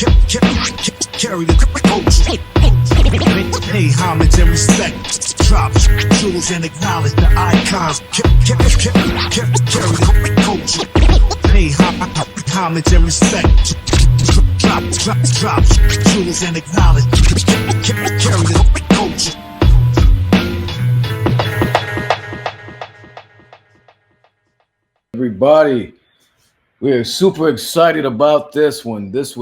carry the culture. Pay homage and respect. Drop jewels and acknowledge the icons. Carry the culture. Pay homage and respect. Drop jewels and acknowledge. Carry the culture. Everybody, we are super excited about this one. This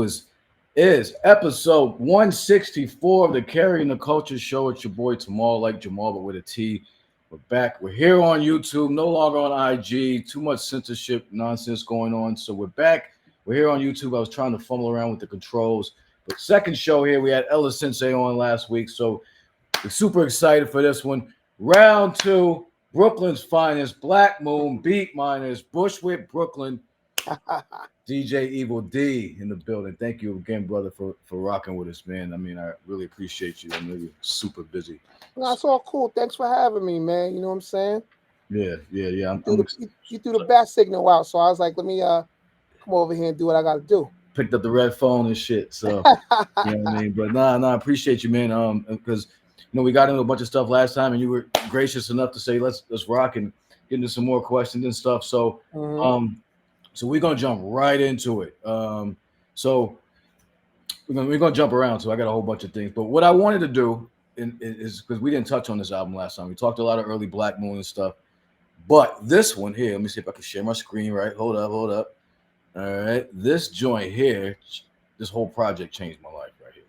is episode 164 of the Carrying the Culture Show. It's your boy Tamal, like Jamal, but with a T. We're back. We're here on YouTube, no longer on IG. Too much censorship nonsense going on. So we're back. We're here on YouTube. I was trying to fumble around with the controls. But second show here, we had Ella Sensei on last week. So we're super excited for this one. Round two, Brooklyn's finest, Black Moon, Beat Miners, Bushwick, Brooklyn. DJ Evil Dee in the building. Thank you again, brother, for rocking with us, man. I mean, I really appreciate you. I know you're super busy. No, it's all cool. Thanks for having me, man. You know what I'm saying? Yeah. You threw the bat signal out, so I was like, let me come over here and do what I got to do. Picked up the red phone and shit. So, you know what I mean? But I appreciate you, man. Because we got into a bunch of stuff last time, and you were gracious enough to say let's rock and get into some more questions and stuff. So, So we're gonna jump right into it. So we're gonna jump around. So I got a whole bunch of things. But what I wanted to do is because we didn't touch on this album last time. We talked a lot of early Black Moon and stuff. But this one here, let me see if I can share my screen. Right, hold up. All right, this joint here, this whole project changed my life right here.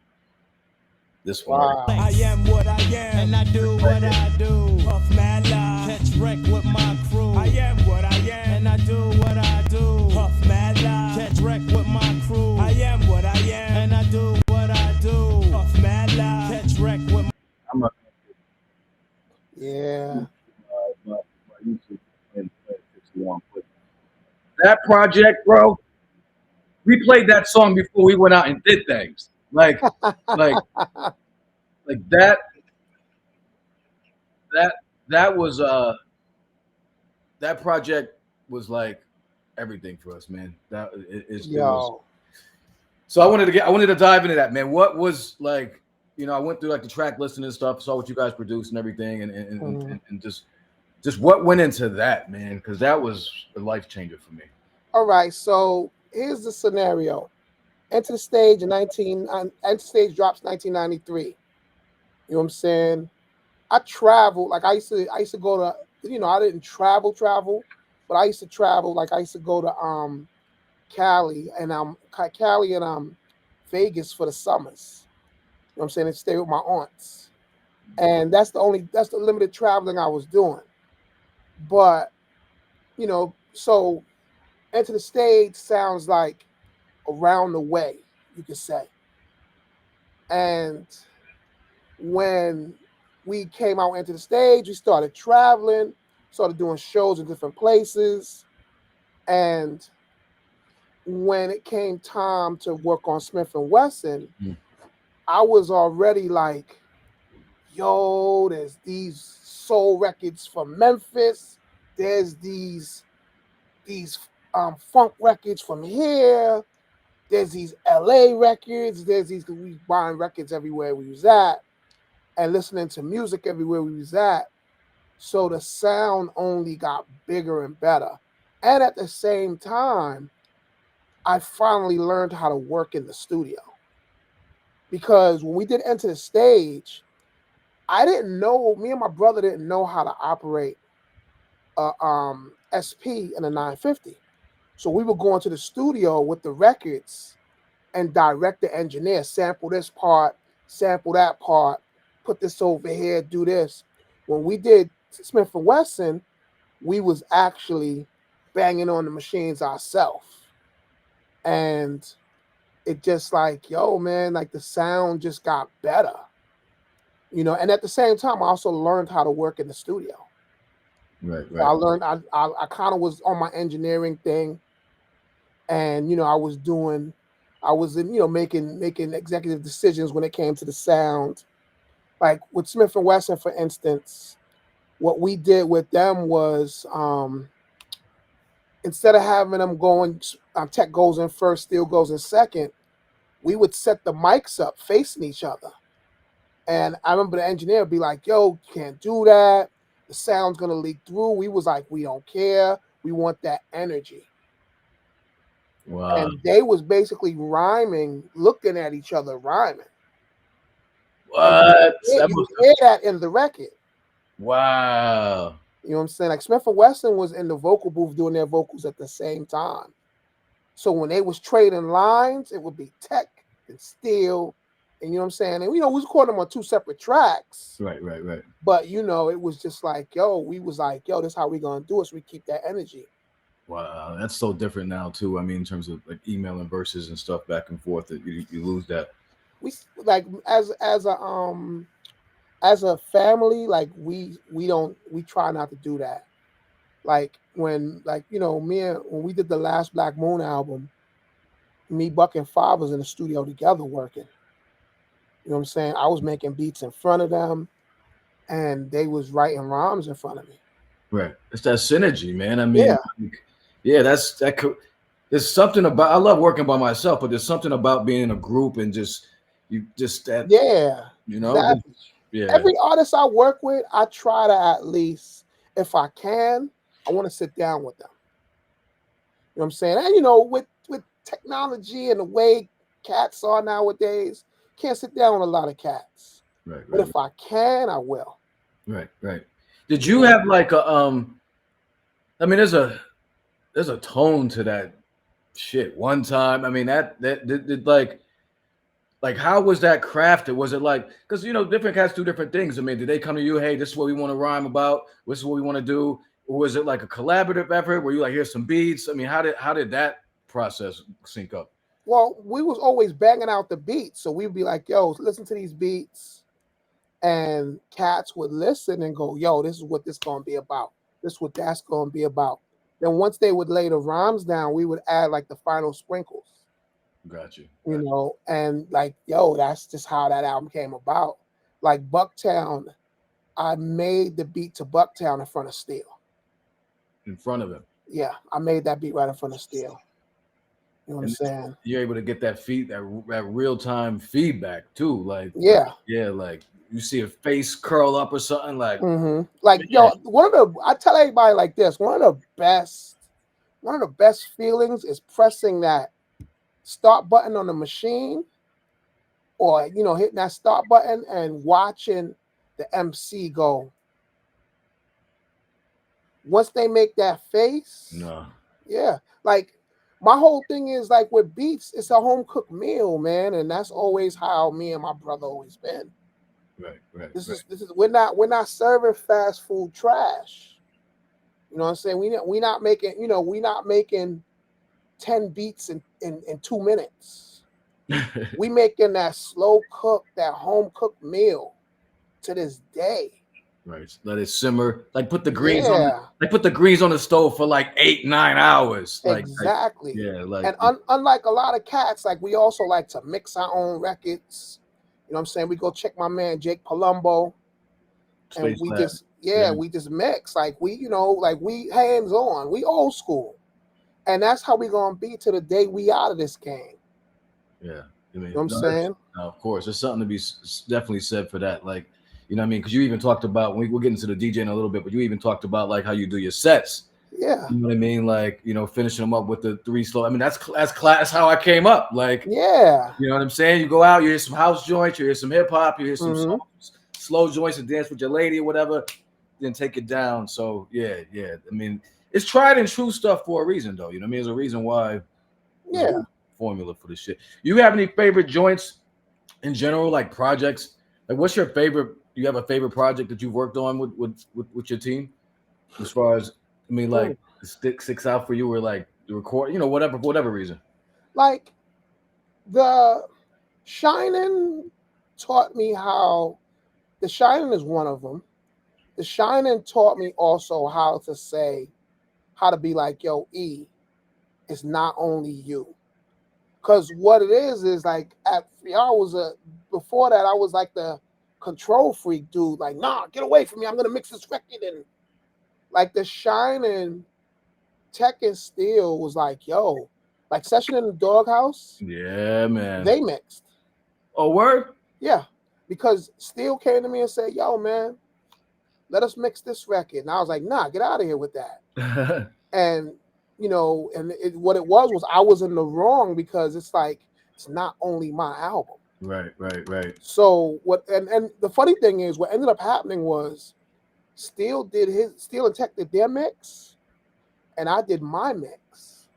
This one. Wow. I am what I am, and I do what I do. Puff mad live, catch wreck with my crew. I am what I am, and I do what I do. Puff mad live, catch wreck with my crew. I am what I am, and I do what I do. Puff mad live, catch wreck with my I'm not Yeah. my YouTube and but that project, bro. We played that song before we went out and did things. Like that was that project was like everything for us, man. That is so I wanted to dive into that, man. What was like, I went through like the track listing and stuff, saw what you guys produced and everything, and just what went into that, man, because that was a life changer for me. All right, so here's the scenario. Enter the Stage Enter Stage drops 1993. You know what I'm saying? I traveled, like I used to go to, I didn't travel, but I used to travel, like I used to go to Cali and Vegas for the summers. You know what I'm saying? And stay with my aunts. And that's the limited traveling I was doing. But, so Enter the Stage sounds like around the way, you could say. And when we came out into the stage, we started traveling, started doing shows in different places. And when it came time to work on Smith & Wesson, I was already like, yo, there's these soul records from Memphis. There's these funk records from here. There's these LA records. There's these, we buying records everywhere we was at and listening to music everywhere we was at. So the sound only got bigger and better. And at the same time, I finally learned how to work in the studio. Because when we did Enter the Stage, me and my brother didn't know how to operate a SP and a 950. So we would go into the studio with the records and direct the engineer, sample this part, sample that part, put this over here, do this. When we did Smith & Wesson, we was actually banging on the machines ourselves. And it just like, yo, man, like the sound just got better. And at the same time, I also learned how to work in the studio. Right. So I learned, I kind of was on my engineering thing. And, I was making executive decisions when it came to the sound. Like with Smith & Wesson, for instance, what we did with them was instead of having them going, tech goes in first, steel goes in second, we would set the mics up facing each other. And I remember the engineer would be like, yo, you can't do that. The sound's going to leak through. We was like, we don't care. We want that energy. Wow. And they was basically rhyming, looking at each other, rhyming. What? You hear that in the record. Wow. You know what I'm saying? Like Smith & Wesson was in the vocal booth doing their vocals at the same time. So when they was trading lines, it would be Tech and Steel. And you know what I'm saying? And, we was recording them on 2 separate tracks. Right. But, it was just like, yo, we was like, yo, this is how we going to do it. So we keep that energy. Wow. That's so different now, too. I mean, in terms of like emailing verses and stuff back and forth, that you lose that. We like as a family, like we try not to do that. Like when when we did the last Black Moon album, me, Buck, and Five was in the studio together working. You know what I'm saying? I was making beats in front of them, and they was writing rhymes in front of me. Right. It's that synergy, man. I mean, there's something about, I love working by myself, but there's something about being in a group and Every artist I work with, I try to at least, if I can, I want to sit down with them. You know what I'm saying? And with technology and the way cats are nowadays, can't sit down with a lot of cats. Right. But if I can, I will. Right. Did you have like a I mean, there's a tone to that shit. One time, I mean, that did like how was that crafted? Was it like, because different cats do different things. I mean, did they come to you, hey, this is what we want to rhyme about, this is what we want to do? Or was it like a collaborative effort where you like, here's some beats? I mean, how did that process sync up? Well, we was always banging out the beats. So we'd be like, yo, listen to these beats. And cats would listen and go, yo, this is what this gonna be about. This is what that's gonna be about. Then once they would lay the rhymes down, we would add like the final sprinkles. Got you. And like, yo, that's just how that album came about. Like Bucktown, I made the beat to Bucktown in front of Steel. In front of him? Yeah, I made that beat right in front of Steel. You know what I'm saying? You're able to get that that real-time feedback too. Like, like you see a face curl up or something like. Mm-hmm. Like, yo, I tell everybody like this, one of the best feelings is pressing that start button on the machine, or hitting that start button and watching the MC go. Once they make that face, like my whole thing is like with beats, it's a home cooked meal, man, and that's always how me and my brother always been. Right. This is we're not serving fast food trash. You know what I'm saying? We not making 10 beats in 2 minutes. We making that slow cook, that home cooked meal to this day. Right. Let it simmer. Like put the greens on. Like put the greens on the stove for like 8-9 hours. Exactly. And unlike a lot of cats, like we also like to mix our own records. You know what I'm saying? We go check my man Jake Palumbo, and we just mix. Like we hands on. We old school. And that's how we gonna be to the day we out of this game. Yeah, you know what I'm saying? No, of course, there's something to be definitely said for that. Like, you know what I mean? Because you even talked about, we'll get into the DJ in a little bit, but you even talked about like how you do your sets. Yeah, you know what I mean? Like, finishing them up with the 3 slow. I mean, that's how I came up. Like, you know what I'm saying? You go out, you hear some house joints, you hear some hip hop, you hear some slow joints and dance with your lady or whatever, then take it down. So yeah. I mean, it's tried and true stuff for a reason, though. You know what I mean? There's a reason why. Yeah. Formula for this shit. You have any favorite joints in general, like projects? Like, what's your favorite? Do you have a favorite project that you've worked on with your team? As far as, I mean, like, sticks out for you, or like the record, whatever reason. Like, the Shinin taught me how. The Shinin is one of them. The Shinin taught me also how to be like, yo, E, it's not only you. Because what it is like, before that, I was like the control freak dude. Like, nah, get away from me. I'm going to mix this record. And like the Shinin, Tech and Steel was like, yo, Like Session in the Doghouse. Yeah, man. They mixed. Oh, word? Yeah, because Steel came to me and said, "Yo, man, let us mix this record." And I was like, "Nah, get out of here with that." And what it was I was in the wrong because it's like it's not only my album. Right. So what? And the funny thing is, what ended up happening was Steel and Tech did their mix, and I did my mix.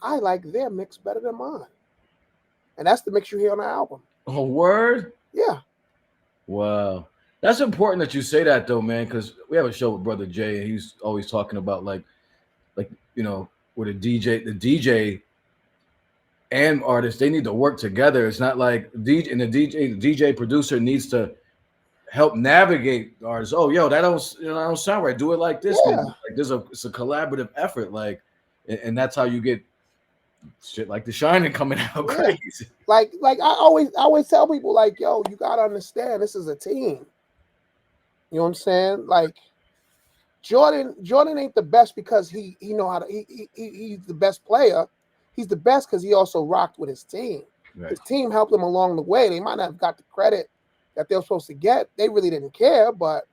I like their mix better than mine, and that's the mix you hear on the album. Oh, word? Yeah. Wow. That's important that you say that though, man, because we have a show with Brother Jay, and he's always talking about like with a DJ and artists, they need to work together. It's not like the DJ producer needs to help navigate the artists. Oh, yo, that don't sound right. Do it like this. Yeah. Man. Like it's a collaborative effort. Like, and that's how you get shit like Dah Shinin coming out crazy. Like I always tell people, like, yo, you gotta understand this is a team. You know what I'm saying? Like Jordan ain't the best because he know how to he's the best player. He's the best because he also rocked with his team. Right. His team helped him along the way. They might not have got the credit that they were supposed to get. They really didn't care, but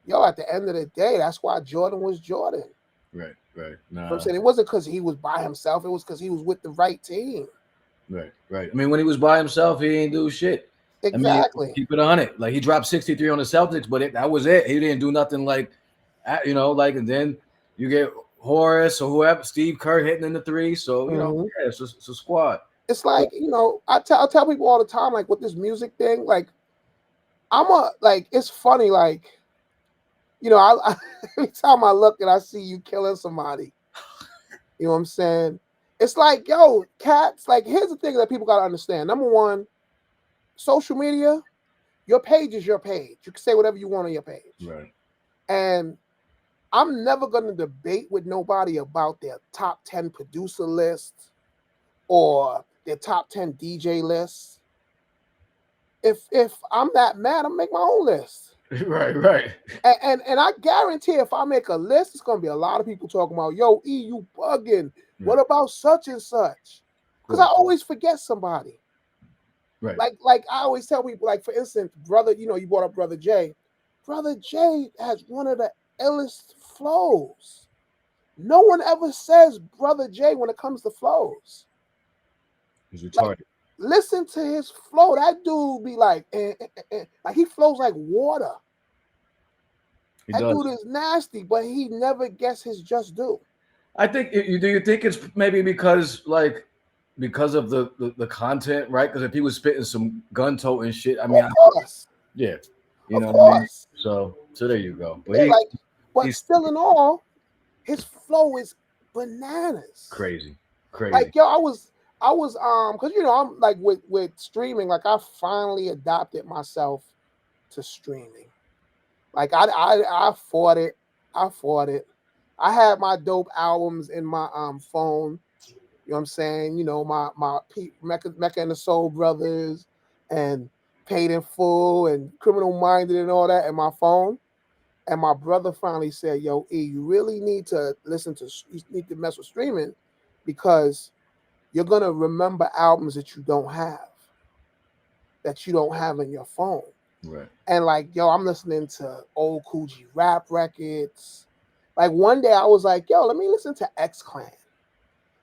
at the end of the day, that's why Jordan was Jordan. Right. Nah. You know what I'm saying? It wasn't because he was by himself. It was because he was with the right team. Right. I mean, when he was by himself, he ain't do shit. Exactly. I mean, keep it on it. Like he dropped 63 on the Celtics, but that was it. He didn't do nothing like, and then you get Horace or whoever, Steve Kerr hitting in the three. So it's a squad. It's like I tell people all the time, like with this music thing, like it's funny, like I every time I look and I see you killing somebody, you know what I'm saying? It's like, yo, cats. Like here's the thing that people gotta understand. Number one. Social media, your page is your page. You can say whatever you want on your page. Right. And I'm never going to debate with nobody about their top 10 producer list or their top 10 DJ lists. If I'm that mad, I'm make my own list. Right. And I guarantee if I make a list, it's going to be a lot of people talking about, yo, E, you bugging. What about such and such? Because I always forget somebody. Right. Like I always tell people, like, for instance, brother, you brought up Brother Jay. Brother Jay has one of the illest flows. No one ever says Brother Jay when it comes to flows. He's retarded. Like, listen to his flow. That dude be like, like he flows like water. That dude is nasty, but he never gets his just due. I think. Do you think it's maybe because of the content, right? Because if he was spitting some gun toting shit, I mean, of course. Yeah, of course. I mean? So there you go. But but still in all, his flow is bananas. Crazy. Like yo, I was because I'm like with streaming, like I finally adopted myself to streaming. Like I fought it. I had my dope albums in my phone. You know what I'm saying? My Mecca and the Soul Brothers and Paid in Full and Criminal Minded and all that in my phone. And my brother finally said, yo, E, you really need to mess with streaming because you're going to remember albums that you don't have in your phone. Right. And like, yo, I'm listening to old Coogee rap records. Like one day I was like, yo, let me listen to X Clan.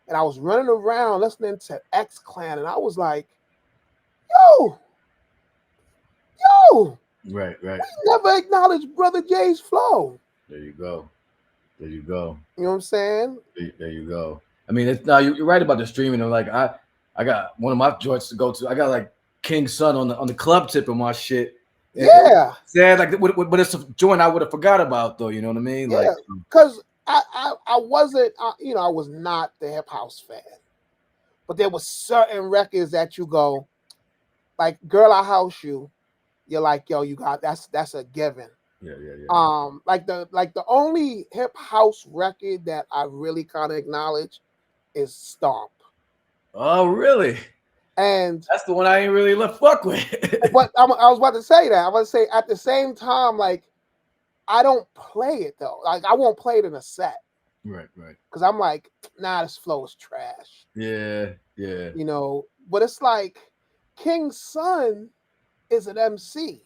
And I was running around listening to X Clan, and I was like, yo. Right. We never acknowledged Brother Jay's flow. There you go. You know what I'm saying? There you go. I mean, you're right about the streaming. I'm like, I got one of my joints to go to. I got like King Son on the club tip of my shit. Yeah. Sad, like, but it's a joint I would have forgot about though. You know what I mean? Yeah. Because I wasn't, I was not the hip house fan, but there was certain records that you go, like Girl I House You, you're like, yo, you got that's a given. Yeah. Like the only hip house record that I really kind of acknowledge is Stomp. Oh, really? And that's the one I ain't really fuck with. But I was about to say that. I was about to say at the same time, like, I don't play it though. Like I won't play it in a set. Right. Because I'm like, nah, this flow is trash. Yeah. You know, but it's like King's son is an MC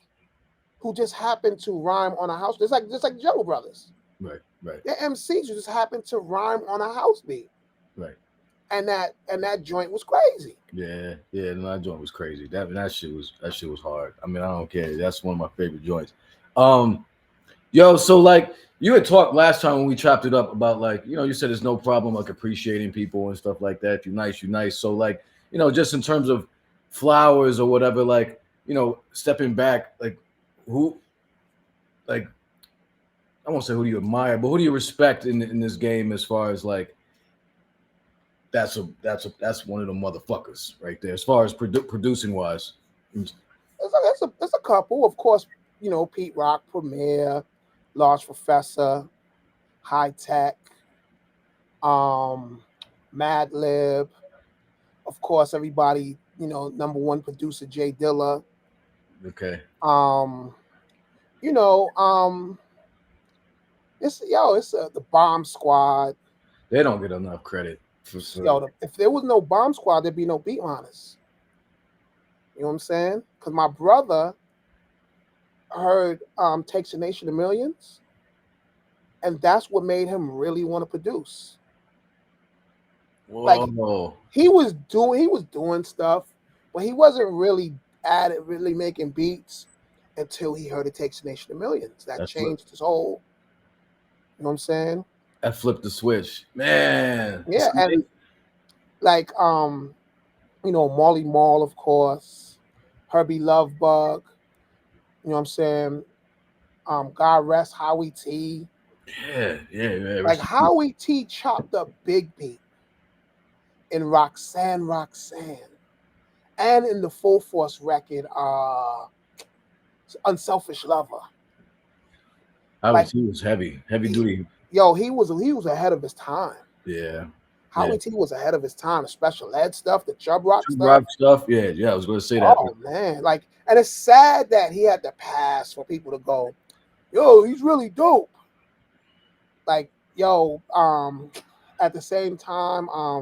who just happened to rhyme on a house. It's like just like Jello Brothers. Right. They're MCs who just happened to rhyme on a house beat. Right. And that joint was crazy. Yeah. No, that joint was crazy. That shit was hard. I mean, I don't care. That's one of my favorite joints. Yo, so like you had talked last time when we chopped it up about like, you know, you said there's no problem like appreciating people and stuff like that. If you're nice, you're nice. So like, you know, just in terms of flowers or whatever, like, you know, stepping back, like who, like, I won't say who do you admire, but who do you respect in this game as far as like, that's one of the motherfuckers right there as far as producing wise. There's a couple, of course, you know, Pete Rock, Premier, Large Professor, High Tech, Mad Lib, of course, everybody, you know, number one producer Jay Dilla. Okay. You know, it's the Bomb Squad. They don't get enough credit. If there was no Bomb Squad, there'd be no Beatminers. You know what I'm saying? Because my brother heard Takes a Nation of Millions, and that's what made him really want to produce. Whoa. Like he was doing stuff, but he wasn't really at it, really making beats until he heard It Takes a Nation of Millions. That changed his whole. You know what I'm saying? That flipped the switch, man. Yeah, and like you know, Marley Marl, of course, Herbie Lovebug. You know what I'm saying? God rest Howie T. Yeah. Like Howie T chopped up Big Beat in Roxanne, and in the Full Force record, Unselfish Lover. Howie T was heavy duty. Yo, he was ahead of his time. Yeah. Howie T was ahead of his time. The special ed stuff, the Chub Rock stuff. Yeah. I was going to say that. Oh man, like, and it's sad that he had to pass for people to go, yo, he's really dope. Like, yo, at the same time, oh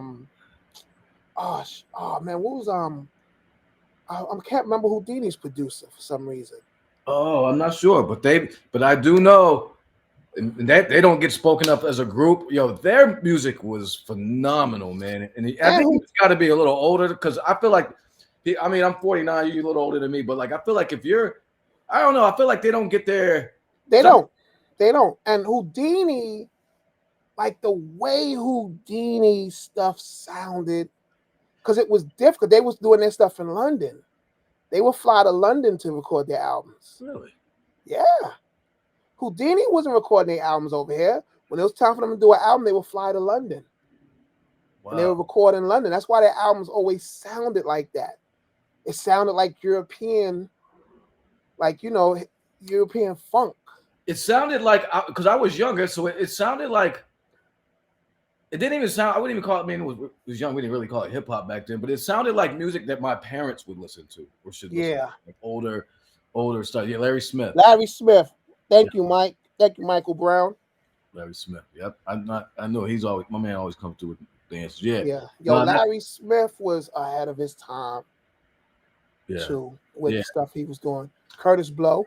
man, what was I can't remember Houdini's producer for some reason. Oh, I'm not sure, but I do know that they don't get spoken up as a group. Yo, their music was phenomenal, man. And I think he's got to be a little older because I feel like, I mean, I'm 49, you're a little older than me, but like I feel like if you're, I don't know, I feel like they don't get their. They don't. And Houdini, like the way Houdini stuff sounded, because it was difficult. They was doing their stuff in London. They would fly to London to record their albums. Really? Yeah. Houdini wasn't recording their albums over here. When it was time for them to do an album, they would fly to London. Wow. And they would record in London. That's why their albums always sounded like that. It sounded like European, like, you know, European funk. It sounded like, because I was younger, so it sounded like, it didn't even sound, I wouldn't even call it, I mean, it was young, we didn't really call it hip-hop back then, but it sounded like music that my parents would listen to, or should listen to. Like older stuff. Yeah, Larry Smith. Thank you, Mike. Thank you, Michael Brown. Larry Smith. Yep. I know he's always, my man always comes through with the answers. Yeah. Yeah. Yo, Larry Smith was ahead of his time. Yeah. Too, with the stuff he was doing. Curtis Blow. You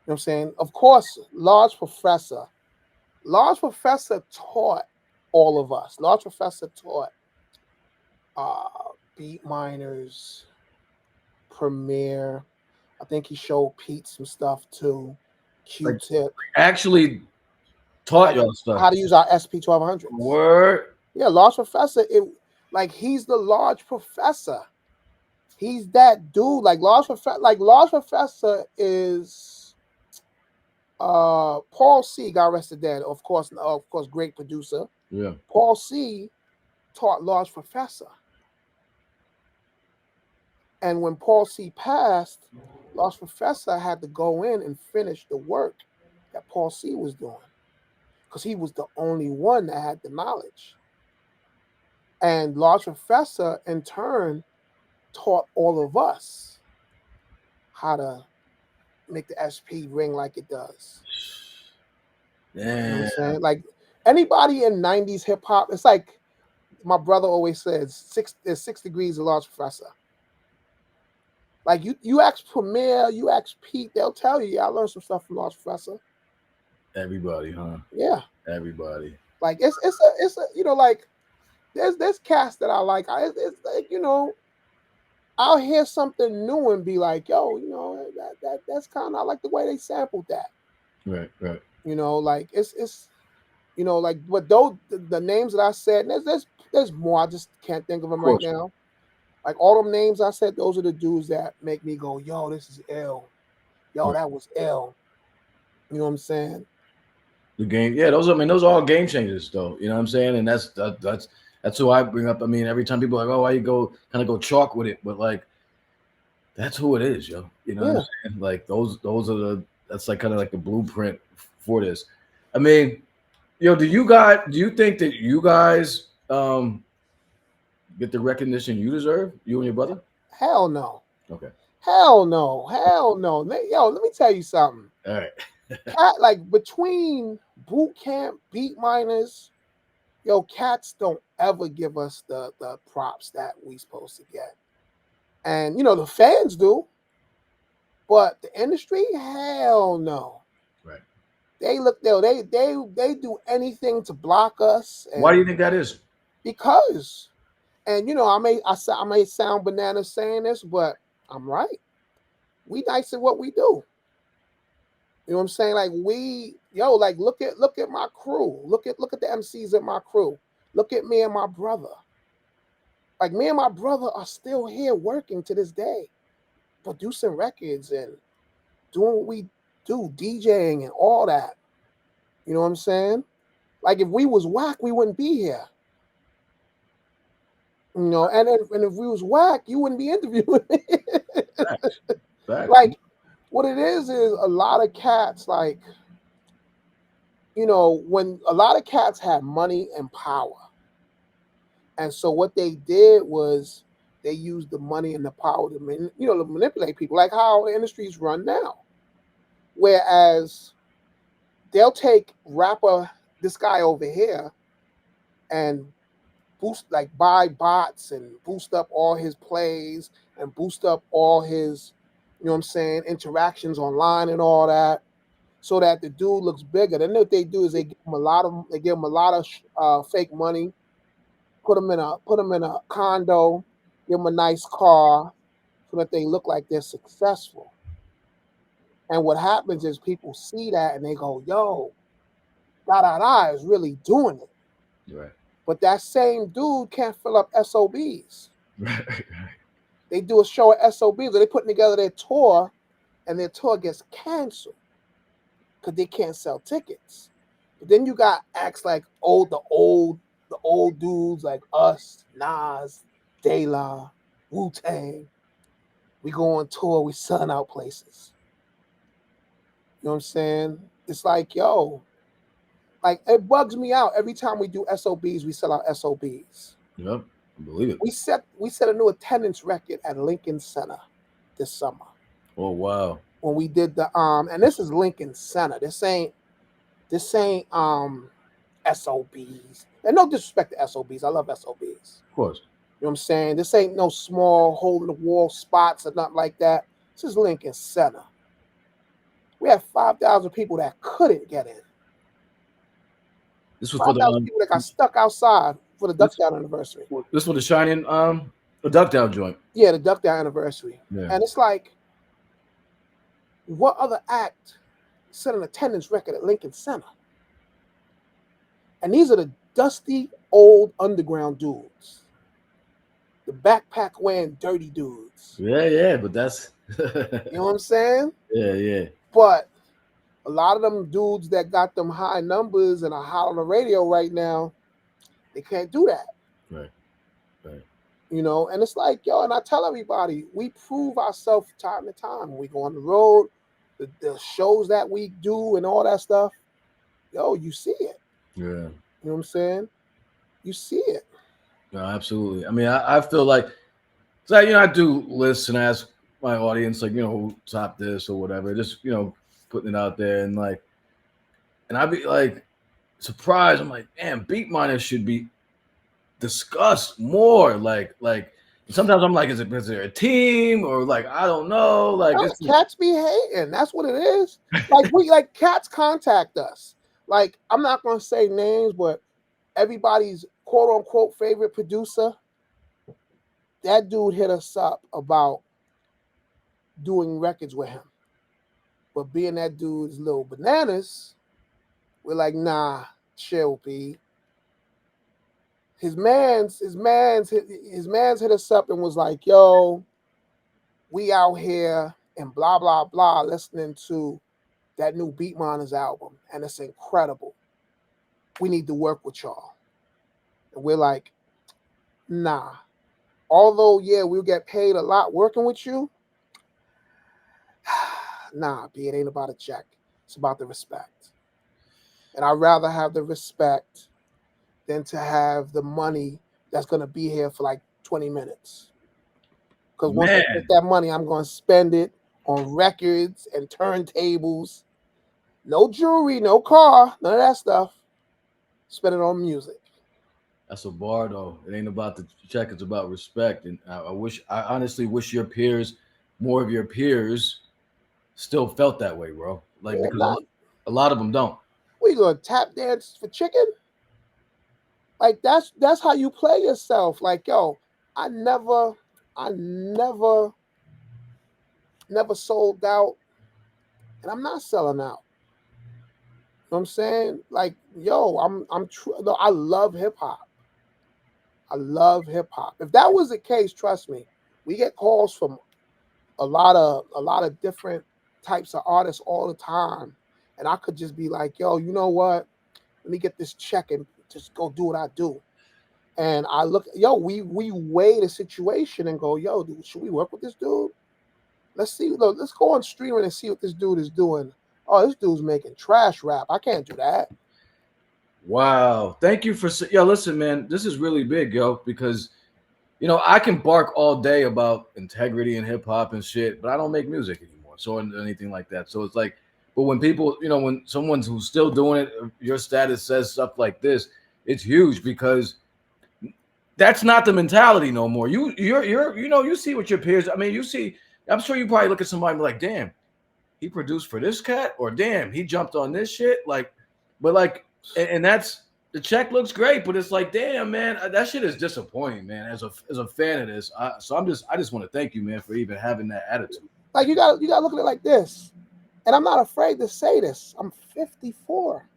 know what I'm saying? Of course, Large Professor. Large Professor taught all of us. Large Professor taught Beat Miners, Premier. I think he showed Pete some stuff too. Q-Tip. Actually taught y'all stuff. How to use our SP1200. Word. Yeah, Large Professor. He's the Large Professor. He's that dude. Like Large Professor is Paul C. God rest his dead. Of course, great producer. Yeah. Paul C. taught Large Professor. And when Paul C. passed, Large Professor had to go in and finish the work that Paul C. was doing. Because he was the only one that had the knowledge. And Large Professor, in turn, taught all of us how to make the SP ring like it does. You know what I'm Yeah. saying? Like anybody in 90s hip hop, it's like my brother always says, there's 6 degrees of Large Professor. Like you ask Premier, you ask Pete, they'll tell you, yeah, I learned some stuff from Large Professor. Everybody, huh? Yeah. Everybody. Like it's a you know, like there's cast that I like. It's like, you know, I'll hear something new and be like, yo, you know, that's kind of, I like the way they sampled that. Right. You know, like it's you know, like, but those the names that I said, and there's more. I just can't think of them right now. Like all them names I said, those are the dudes that make me go, yo, this is ill. Yo, that was ill. You know what I'm saying? The game, yeah, those are all game changers, though. You know what I'm saying? And that's who I bring up. I mean, every time people are like, oh, why you kind of go chalk with it, but like that's who it is, yo. You know what I'm saying? Like those are that's like kind of like the blueprint for this. I mean, yo, do you think that you guys get the recognition you deserve, you and your brother? Hell no. Okay. Hell no. Hell no. Yo, let me tell you something. All right. Like between boot camp, beat miners, yo, cats don't ever give us the props that we supposed to get. And you know, the fans do, but the industry, hell no. Right. They they do anything to block us. Why do you think that is? Because, and you know, I may sound banana saying this, but I'm right. We nice at what we do. You know what I'm saying? Like like look at my crew. Look at the MCs in my crew. Look at me and my brother. Like me and my brother are still here working to this day, producing records and doing what we do, DJing and all that. You know what I'm saying? Like if we was whack, we wouldn't be here. You know, and if we was whack, you wouldn't be interviewing me. Facts. Like what it is a lot of cats, like, you know, when a lot of cats had money and power. And so what they did was they used the money and the power to, to manipulate people, like how the industries run now. Whereas they'll take this guy over here and buy bots and boost up all his plays and boost up all his, you know what I'm saying, interactions online and all that, so that the dude looks bigger. Then what they do is they give him a lot of fake money, put him in a condo, give him a nice car, so that they look like they're successful. And what happens is people see that and they go, yo, is really doing it. Right. But that same dude can't fill up SOBs. Right. They do a show at SOBs, they're putting together their tour, and their tour gets canceled because they can't sell tickets. But then you got acts like the old dudes like us, Nas, De La, Wu-Tang. We go on tour, we selling out places. You know what I'm saying? It's like, yo, like it bugs me out every time we do SOBs, we sell out SOBs. Yep, I believe it. We set a new attendance record at Lincoln Center this summer. Oh wow. When we did the and this is Lincoln Center. This ain't SOBs. And no disrespect to SOBs. I love SOBs. Of course. You know what I'm saying? This ain't no small hole in the wall spots or nothing like that. This is Lincoln Center. We had 5,000 people that couldn't get in. This was for the people that got stuck outside for the Duck Down anniversary. This was the Shining the Duck Down joint. Yeah, the Duck Down anniversary. Yeah. And it's like, what other act set an attendance record at Lincoln Center? And these are the dusty old underground dudes. The backpack wearing dirty dudes. Yeah, but that's you know what I'm saying? Yeah. But a lot of them dudes that got them high numbers and are hot on the radio right now, they can't do that. Right. You know, and it's like, yo, and I tell everybody, we prove ourselves time to time. When we go on the road, the shows that we do and all that stuff, yo, you see it. Yeah. You know what I'm saying? You see it. No, absolutely. I mean, I feel like, so, you know, I do lists and ask my audience, like, you know, who top this or whatever, just, you know, putting it out there. And like, and I'd be like surprised. I'm like, damn, beat miners should be discussed more. Like sometimes I'm like, is there a team or like I don't know? Like No, it's cats be hating. That's what it is. Like cats contact us. Like I'm not gonna say names, but everybody's quote unquote favorite producer, that dude hit us up about doing records with him. But being that dude's little bananas, we're like, nah, chill, P. His man's hit us up and was like, yo, we out here and blah blah blah listening to that new Beatminers album, and it's incredible. We need to work with y'all. And we're like, nah. Although, yeah, we'll get paid a lot working with you. Nah, B, it ain't about a check. It's about the respect. And I'd rather have the respect than to have the money that's going to be here for like 20 minutes. Because once I get that money, I'm going to spend it on records and turntables. No jewelry, no car, none of that stuff. Spend it on music. That's a bar though. It ain't about the check, it's about respect. And I honestly wish more of your peers still felt that way, bro. Like, Yeah, because a lot of them don't. What, you gonna tap dance for chicken? Like that's how you play yourself. Like, yo, I never sold out, and I'm not selling out. You know what I'm saying? Like, yo, I'm true. No, I love hip hop. I love hip hop. If that was the case, trust me, we get calls from a lot of different types of artists all the time, and I could just be like, yo, you know what? Let me get this check and just go do what I do. And I look, yo, we weigh the situation and go, yo, dude, should we work with this dude? Let's see. Look, let's go on streaming and see what this dude is doing. Oh, this dude's making trash rap. I can't do that. Wow. Thank you for listen, man, this is really big, yo, because I can bark all day about integrity and hip hop and shit, but I don't make music anymore. So anything like that. So it's like, but when people, when someone who's still doing it, your status says stuff like this, it's huge because that's not the mentality no more. You see what your peers. I mean, I'm sure you probably look at somebody and be like, damn, he produced for this cat, or damn, he jumped on this shit. Like, but like, and that's the check looks great, but it's like, damn, man, that shit is disappointing, man. As a fan of this, I just want to thank you, man, for even having that attitude. Like, you got to look at it like this, and I'm not afraid to say this. I'm 54.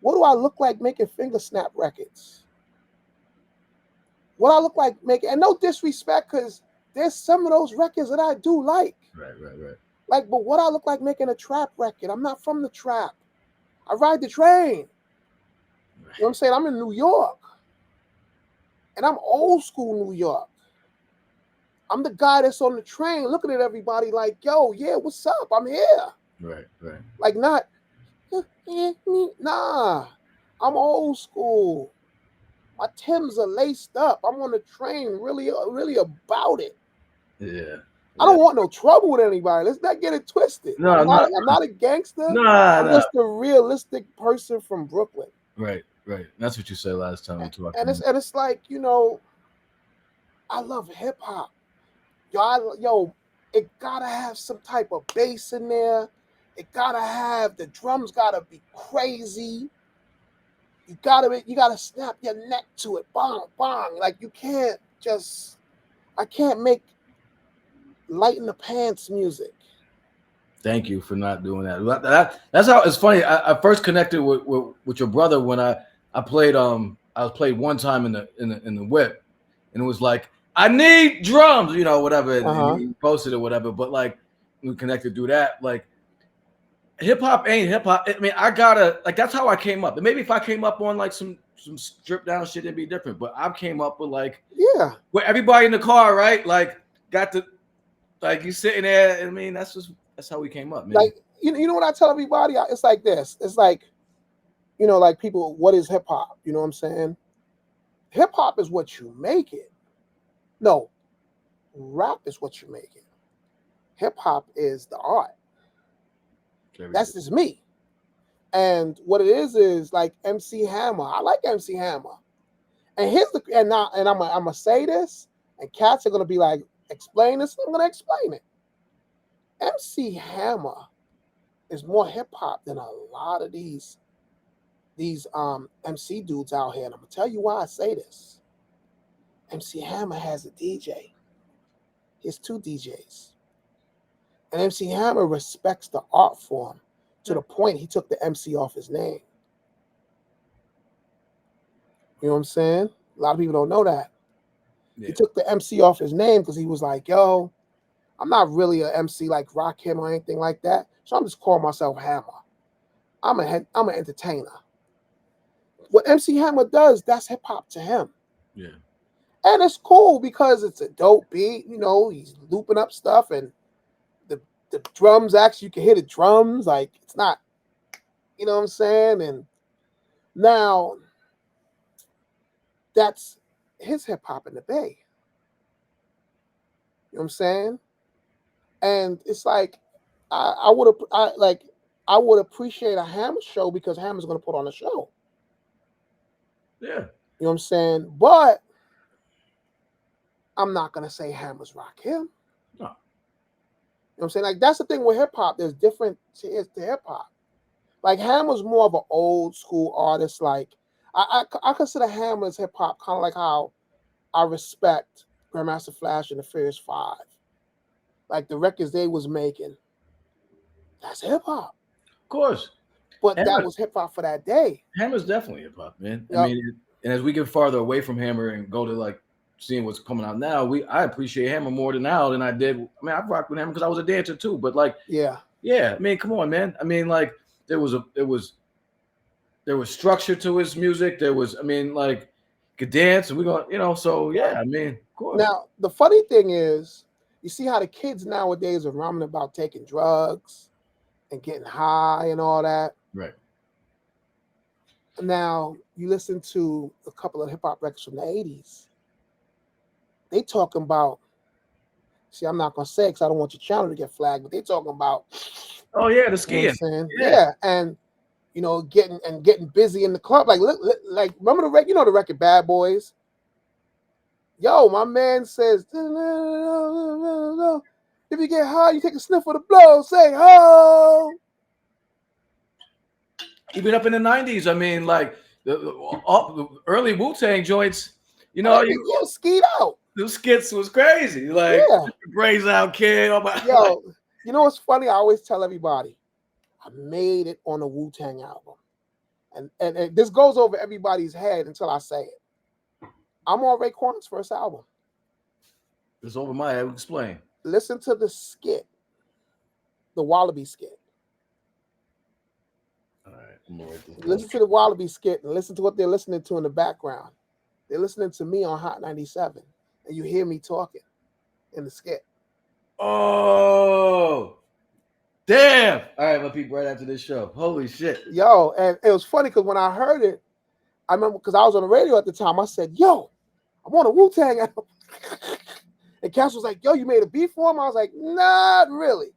What do I look like making finger snap records? What I look like making, and no disrespect, because there's some of those records that I do like. Right. Like, but what I look like making a trap record? I'm not from the trap. I ride the train. You know what I'm saying? I'm in New York. And I'm old school New York. I'm the guy that's on the train looking at everybody like, yo, yeah, what's up? I'm here. Right. Like, not, nah. I'm old school. My Timbs are laced up. I'm on the train really, really about it. Yeah. I don't want no trouble with anybody. Let's not get it twisted. No, I'm not a gangster. I'm just a realistic person from Brooklyn. Right. That's what you said last time we talked. And it's like, I love hip hop. Yo, it gotta have some type of bass in there. It gotta have, the drums gotta be crazy. You gotta snap your neck to it. Bong, bong. Like, I can't make light in the pants music. Thank you for not doing that. That's how it's funny. I first connected with your brother when I played I was played one time in the whip, and it was like, I need drums, whatever, and he posted it, whatever. But like, we connected through that. Like, hip hop ain't hip hop. I mean, I gotta, like, that's how I came up. And maybe if I came up on like some stripped down shit, it'd be different. But I came up with like, yeah, with everybody in the car, right? Like, got the, like, you sitting there. I mean, that's how we came up, man. Like, you know what I tell everybody? It's like this. It's like, like people, what is hip hop? You know what I'm saying? Hip hop is what you make it. No, rap is what you make it. Hip hop is the art. That's just me. And what it is like MC Hammer. I like MC Hammer. And here's the and I'm gonna say this, and cats are gonna be like, explain this. I'm gonna explain it. MC Hammer is more hip hop than a lot of these MC dudes out here. And I'm gonna tell you why I say this. MC Hammer has a DJ. He has 2 DJs. And MC Hammer respects the art form to the point he took the MC off his name. You know what I'm saying? A lot of people don't know that. Yeah. He took the MC off his name because he was like, yo, I'm not really an MC like Rakim or anything like that. So I'm just calling myself Hammer. I'm an entertainer. What MC Hammer does, that's hip hop to him. Yeah. And it's cool because it's a dope beat. You know, he's looping up stuff and the drums, actually, you can hear the drums. Like, it's not, you know what I'm saying? And now, that's his hip hop in the Bay. You know what I'm saying? And it's like, I would appreciate a Hammer show because Hammer's going to put on a show. Yeah. You know what I'm saying? But I'm not going to say Hammer's rock him. No. You know what I'm saying? Like, that's the thing with hip hop. There's different tiers to hip hop. Like, Hammer's more of an old school artist. Like, I consider Hammer's hip hop kind of like how I respect Grandmaster Flash and the Furious 5. Like, the records they was making, that's hip hop. Of course. But that was hip hop for that day. Hammer's definitely hip hop, man. Yep. I mean, and as we get farther away from Hammer and go to like seeing what's coming out now, I appreciate Hammer more now than I did. I mean, I rocked with Hammer because I was a dancer too. But like, yeah. I mean, come on, man. I mean, like, there was structure to his music. There was, I mean, like, could dance and we're going, you know. So yeah, I mean, of course. Now the funny thing is, you see how the kids nowadays are rhyming about taking drugs and getting high and all that. Right. Now, you listen to a couple of hip-hop records from the 80s. They talking about, see, I'm not going to say it because I don't want your channel to get flagged, but they talking about, oh, yeah, the skiing. You know yeah, and, you know, getting busy in the club. Like, remember the record, you know the record Bad Boys? Yo, my man says, if you get high, you take a sniff of the blow, say, ho! Even up in the 90s, I mean, like, the early Wu-Tang joints, you know, you skied out. Those skits was crazy. Like, Brains Out Kid. Oh my, yo, you know what's funny? I always tell everybody, I made it on a Wu-Tang album. And this goes over everybody's head until I say it. I'm on Raekwon's first album. It's over my head. Explain. Listen to the skit, the Wallaby skit. All right, listen to the Wallaby skit and listen to what they're listening to in the background. They're listening to me on Hot 97, and you hear me talking in the skit. Oh, damn! All right, my people, right after this show. Holy shit! Yo, and it was funny because when I heard it, I remember because I was on the radio at the time. I said, "Yo, I'm on a Wu-Tang album," and Cass was like, "Yo, you made a beat for him?" I was like, "Not really."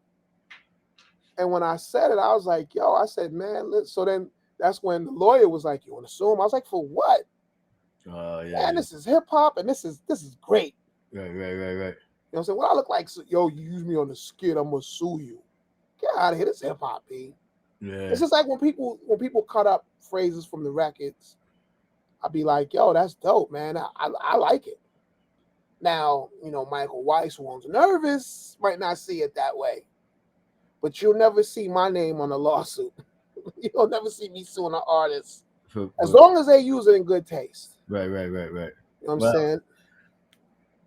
And when I said it, I was like, yo, I said, man, so then that's when the lawyer was like, you want to sue him? I was like, for what? Man, this is hip hop and this is great. Right. You know what I'm saying? What I look like, yo, you use me on the skit, I'm gonna sue you. Get out of here. This is hip hop, B. Yeah. It's just like when people cut up phrases from the records, I'd be like, yo, that's dope, man. I like it. Now, you know, Michael Weiss, who's nervous, might not see it that way. But you'll never see my name on a lawsuit. You'll never see me suing an artist. As long as they use it in good taste. Right. You know what I'm saying?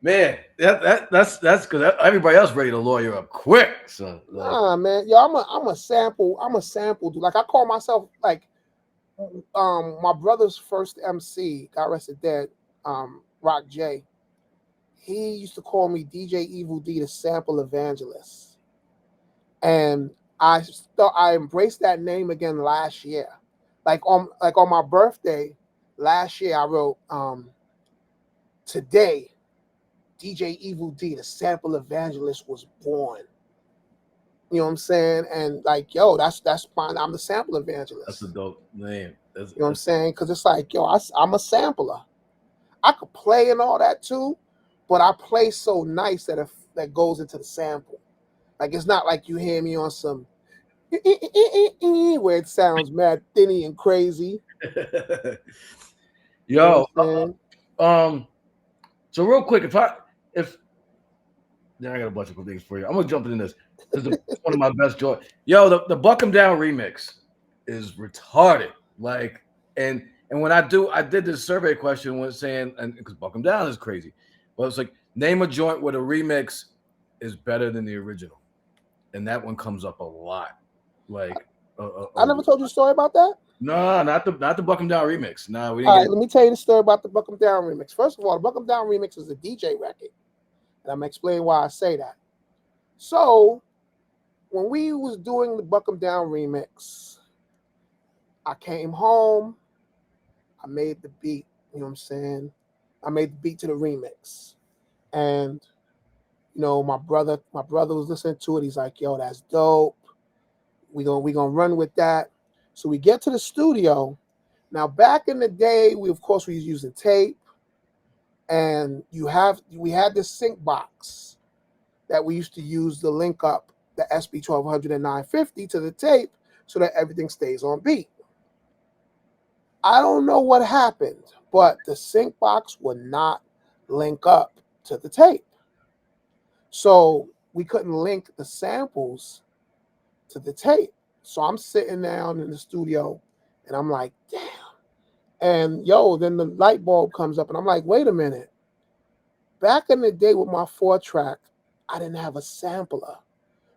Man, that's because everybody else ready to lawyer up quick. So like, nah, man. Yo, I'm a sample dude. Like I call myself like my brother's first MC, God rest his dead, Rock J. He used to call me DJ Evil Dee, the sample evangelist. And I embraced that name again last year. Like on my birthday last year, I wrote today, DJ Evil Dee, the sample evangelist, was born. You know You know what I'm saying? And like, yo, that's fine. I'm the sample evangelist. That's a dope name. You know what I'm saying? Because it's like, yo, I'm a sampler. I could play and all that too, but I play so nice that goes into the sample. Like, it's not like you hear me on some where it sounds mad thinny and crazy. Yo, You know what I'm saying? So real quick, if then I got a bunch of cool things for you. I'm gonna jump into this. This is one of my best joy. Yo, the Buck 'Em Down remix is retarded. Like, and when I did this survey question when saying, and because Buck 'Em Down is crazy, but it's like name a joint where the remix is better than the original, and that one comes up a lot. Like, I never told you a story about that. No, not the Buck 'Em Down remix. No, we didn't. All right, let me tell you the story about the Buck 'Em Down remix. First of all, the Buck 'Em Down remix is a DJ record, and I'm gonna explain why I say that. So, when we was doing the Buck 'Em Down remix, I came home, I made the beat. You know what I'm saying? I made the beat to the remix, and you know my brother was listening to it. He's like, "Yo, that's dope. We gonna run with that." So we get to the studio. Now, back in the day, we was using tape, and we had this sync box that we used to use to link up the SB 1200 and 950 to the tape so that everything stays on beat. I don't know what happened, but the sync box would not link up to the tape. So we couldn't link the samples to the tape. So I'm sitting down in the studio and I'm like, damn. And then the light bulb comes up and I'm like, wait a minute. Back in the day with my 4-track, I didn't have a sampler.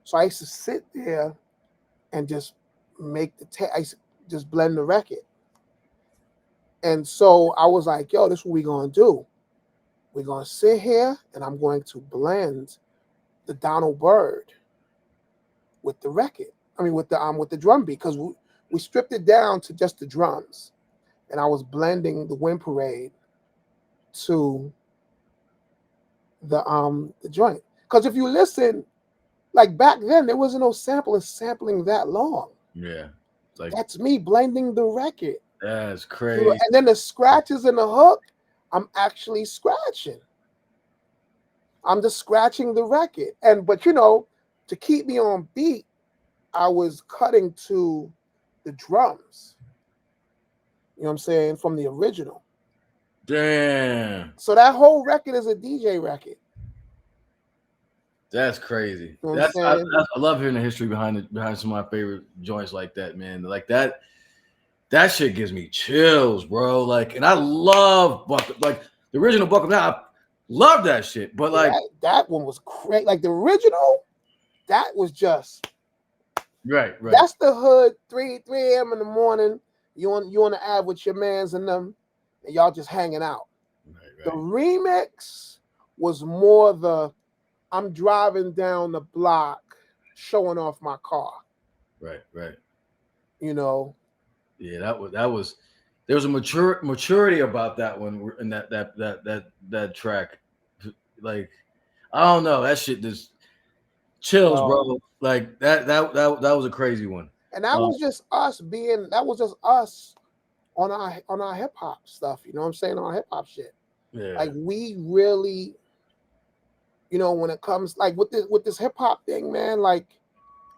So I used to sit there and just make I used to just blend the record. And so I was like, yo, this is what we're going to do. We're going to sit here and I'm going to blend the Donald Byrd with the record. I mean, with the drum beat, because we stripped it down to just the drums. And I was blending the Wind Parade to the joint. Because if you listen, like back then, there wasn't no sampler sampling that long. Yeah. Like, that's me blending the record. That's crazy. And then the scratches in the hook, I'm actually scratching. I'm just scratching the record. But to keep me on beat, I was cutting to the drums. You know what I'm saying? From the original. Damn. So that whole record is a DJ record. That's crazy. You know I love hearing the history behind some of my favorite joints like that, man. Like that shit gives me chills, bro. Like, and I love the original Buck 'Em Down. I love that shit. But like that one was crazy. Like the original, that was just right. That's the hood. 3 a.m. in the morning. You on the ad with your mans and them, and y'all just hanging out. Right. The remix was more I'm driving down the block, showing off my car. Right. Yeah, that was. There was a maturity about that one in that track. Like, I don't know, that shit just chills, bro. Like that was a crazy one. And that was just us on our hip hop stuff. You know what I'm saying? On our hip hop shit. Yeah. Like we really, when it comes like with this hip hop thing, man, like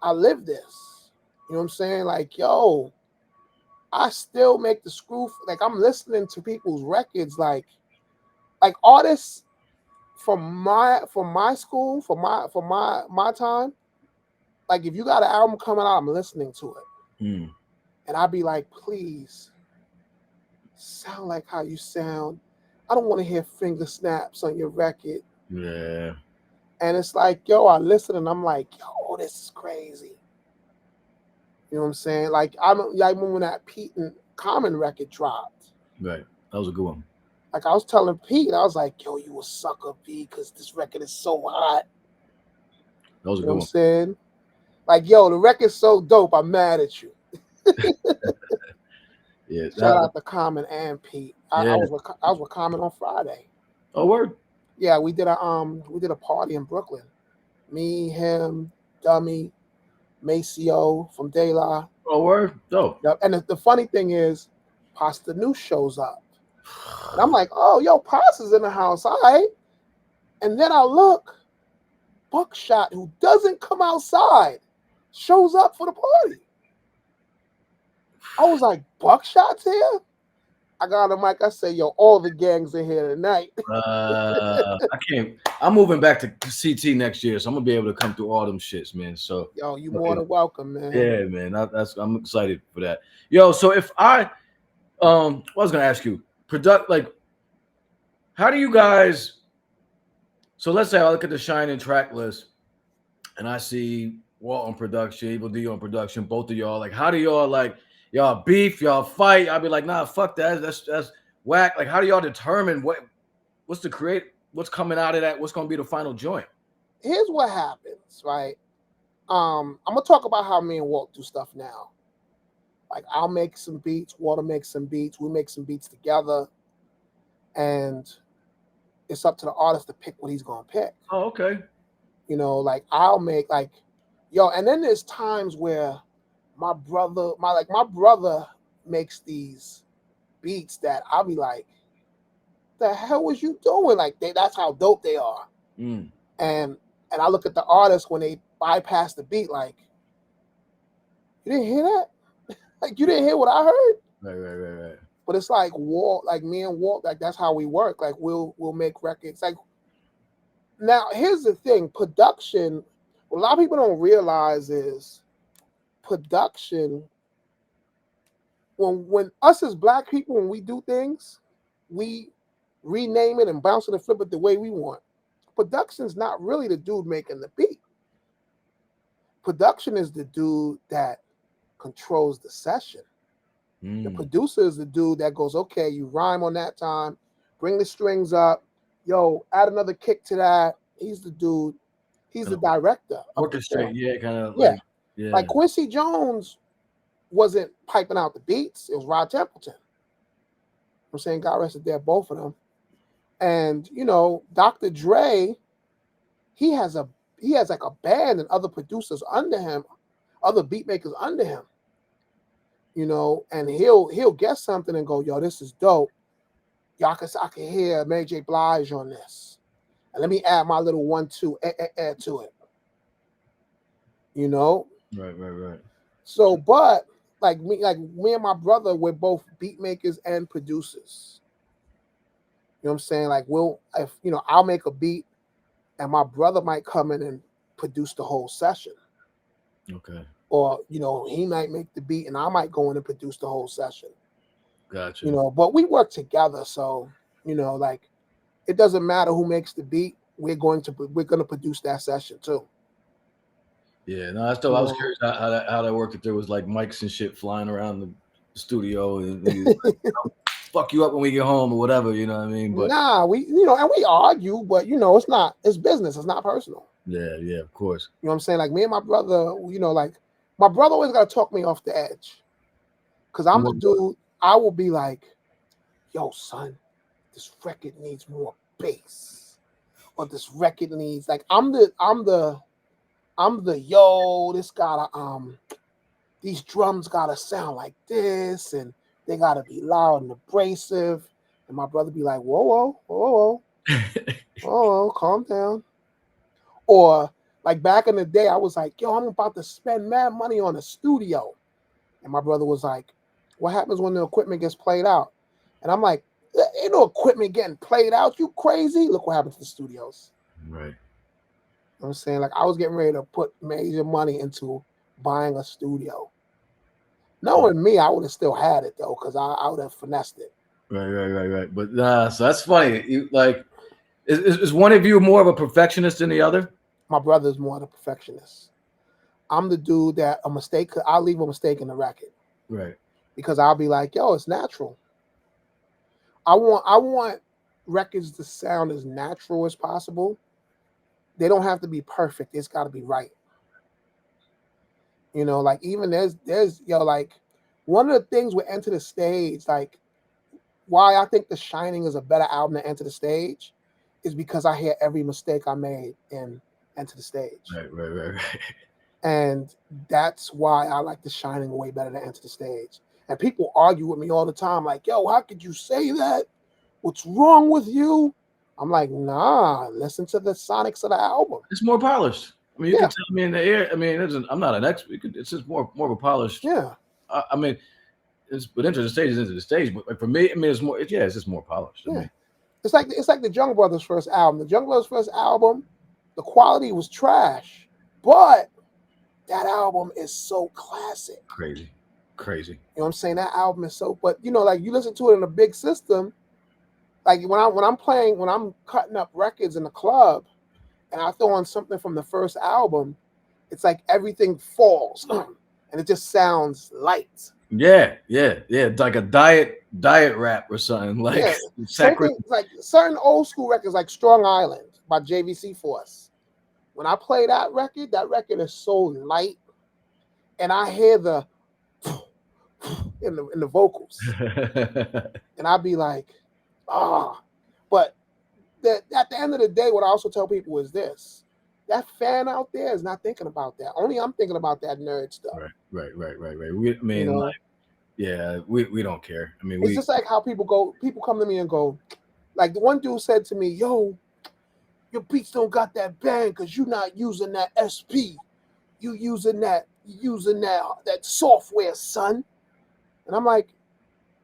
I live this. You know what I'm saying? Like, yo, I still make the screw. Like I'm listening to people's records, like artists from my school, from my time. Like if you got an album coming out, I'm listening to it, and I'd be like, please sound like how you sound. I don't want to hear finger snaps on your record. Yeah. And it's like, yo, I listen and I'm like, yo, this is crazy. You know what I'm saying? Like I remember when that Pete and Common record dropped. Right. That was a good one. Like I was telling Pete, I was like, yo, you a sucker, P, because this record is so hot. That was a good one. You know what I'm saying? Like, yo, the record's so dope, I'm mad at you. Yeah. Shout out to Common and Pete. I was with Common on Friday. Oh, word. Yeah, we did a party in Brooklyn. Me, him, Dummy, Maceo from De La. Oh, word? Dope. Yep. And the funny thing is, Pasta New shows up. And I'm like, oh, yo, Pasta's in the house. All right. And then I look, Buckshot, who doesn't come outside, shows up for the party. I was like, Buckshot's here? I got on the mic. I say, yo, all the gangs in here tonight. I can't. I'm moving back to CT next year, so I'm gonna be able to come through all them shits, man. So Yo, you more than welcome, man. yeah, man. I'm excited for that. Yo, so if I was gonna ask you, how do you guys? So let's say I look at the Shinin track list, and I see Walt on production, Evil Dee on production, both of y'all. Like, how do y'all beef, y'all fight? I'll be like, nah, fuck that. That's whack. Like, how do y'all determine what's coming out of that? What's gonna be the final joint? Here's what happens, right? I'm gonna talk about how me and Walt do stuff now. Like, I'll make some beats, Walter makes some beats, we make some beats together, and it's up to the artist to pick what he's gonna pick. Oh, okay. You know, like I'll make and then there's times where my brother makes these beats that I'll be like, the hell was you doing? Like that's how dope they are. Mm. And I look at the artist when they bypass the beat, like, you didn't hear that? Like, you didn't hear what I heard? Right. But it's like Walt, like me and Walt, like that's how we work. Like we'll make records. Like, now here's the thing, production, what a lot of people don't realize is production, when us as black people, when we do things, we rename it and bounce it and flip it the way we want. Production's not really the dude making the beat. Production is the dude that controls the session. The producer is the dude that goes, okay, you rhyme on that time, bring the strings up, yo, add another kick to that. He's the dude. He's the director. Orchestrate, yeah, kind of. Like Quincy Jones wasn't piping out the beats. It was Rod Templeton. I'm saying, God rest dead, both of them. And you know, Dr. Dre, he has like a band and other producers under him, other beat makers under him. You know, and he'll get something and go, yo, this is dope. I can hear Mary J. Blige on this. And let me add my little 1-2 add to it. You know? Right. So, but like me and my brother, we're both beat makers and producers. You know what I'm saying? Like I'll make a beat and my brother might come in and produce the whole session. Okay. Or, you know, he might make the beat and I might go in and produce the whole session. Gotcha. You know, but we work together. So, you know, like it doesn't matter who makes the beat. We're going to produce that session too. Yeah, no, that's dope. I was curious how that worked. If there was like mics and shit flying around the studio and fuck you up when we get home or whatever, you know what I mean? But nah, we argue, but it's business. It's not personal. Yeah, of course. You know what I'm saying? Like me and my brother, like my brother always got to talk me off the edge. Cause I'm the dude, I will be like, yo, son, this record needs more bass. Or this record needs, like, I'm the yo, this gotta, these drums gotta sound like this, and they gotta be loud and abrasive. And my brother be like, whoa, calm down. Or like back in the day, I was like, yo, I'm about to spend mad money on a studio. And my brother was like, what happens when the equipment gets played out? And I'm like, ain't no equipment getting played out. You crazy? Look what happened to the studios. Right. You know what I'm saying? Like I was getting ready to put major money into buying a studio. Knowing me, I would have still had it though, because I would have finessed it. Right. But so that's funny. You like, is one of you more of a perfectionist than the other? My brother's more of a perfectionist. I'm the dude that I'll leave a mistake in the record. Right. Because I'll be like, yo, it's natural. I want records to sound as natural as possible. They don't have to be perfect. It's got to be right. You know, like even there's like one of the things with Enter the Stage, like why I think The Shining is a better album than Enter the Stage is because I hear every mistake I made in Enter the Stage. Right. And that's why I like The Shining way better than Enter the Stage. And people argue with me all the time, like, yo, how could you say that? What's wrong with you? I'm like, nah, listen to the sonics of the album. It's more polished. I mean, you Yeah. can tell me in the air. I mean, I'm not an expert. It's just more of a polished. Yeah. I mean, but Into the Stage is Into the Stage. But for me, I mean, it's more. It's just more polished. Yeah. I mean, It's like the Young Brothers' first album. The Young Brothers' first album, the quality was trash, but that album is so classic. crazy. You know what I'm saying? That album is so. But you know, like you listen to it in a big system. Like when I'm cutting up records in the club, and I throw on something from the first album, it's like everything falls, and it just sounds light. Yeah. Like a diet rap or something. Like Yeah. Same thing, like certain old school records, like Strong Island by JVC Force. When I play that record is so light, and I hear the in the vocals, and I'd be like, ah. But at the end of the day, what I also tell people is this: that fan out there is not thinking about that. Only I'm thinking about that nerd stuff. Right. We don't care. I mean, it's just like how people come to me and go, like the one dude said to me, yo, your beats don't got that bang because you're not using that SP. You using that software, son. And I'm like,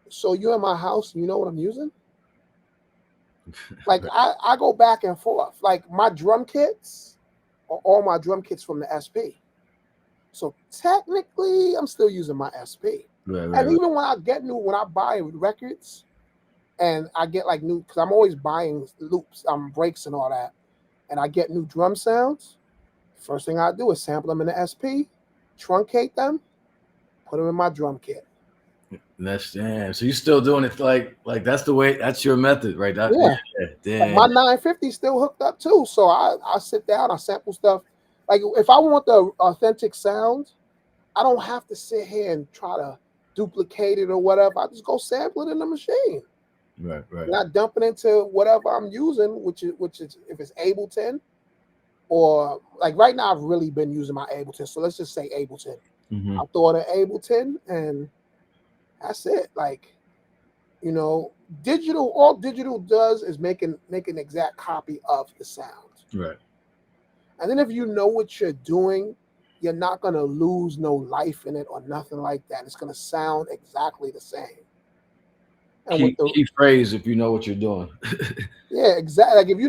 so you're in my house and you know what I'm using? Like I go back and forth. Like my drum kits are all my drum kits from the SP. So technically I'm still using my SP. And even when I buy records and I get like new, because I'm always buying loops, breaks and all that, and I get new drum sounds, first thing I do is sample them in the SP, truncate them, put them in my drum kit. That's damn. So you're still doing it like that's the way. That's your method, right? Yeah. Damn. Like my 950 still hooked up too. So I sit down, I sample stuff. Like if I want the authentic sound, I don't have to sit here and try to duplicate it or whatever. I just go sample it in the machine. Right. Not dumping into whatever I'm using, which is if it's Ableton, or like right now I've really been using my Ableton. So let's just say Ableton. Mm-hmm. I'll throw it in Ableton and that's it. Like, you know, all digital does is make an exact copy of the sound. Right. And then if you know what you're doing, you're not going to lose no life in it or nothing like that. It's going to sound exactly the same. And key phrase, if you know what you're doing. Yeah, exactly. Like if you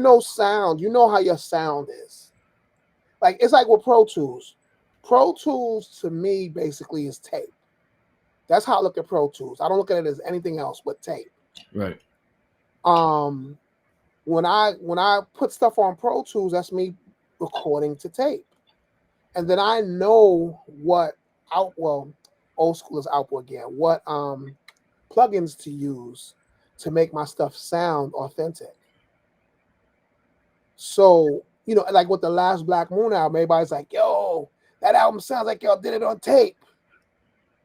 know sound, you know how your sound is. Like it's like with Pro Tools. Pro Tools to me basically is tape. That's how I look at Pro Tools. I don't look at it as anything else but tape. Right. When I put stuff on Pro Tools, that's me recording to tape. And then I know what old school is outboard gear, what plugins to use to make my stuff sound authentic. So, you know, like with the last Black Moon album, everybody's like, yo, that album sounds like y'all did it on tape.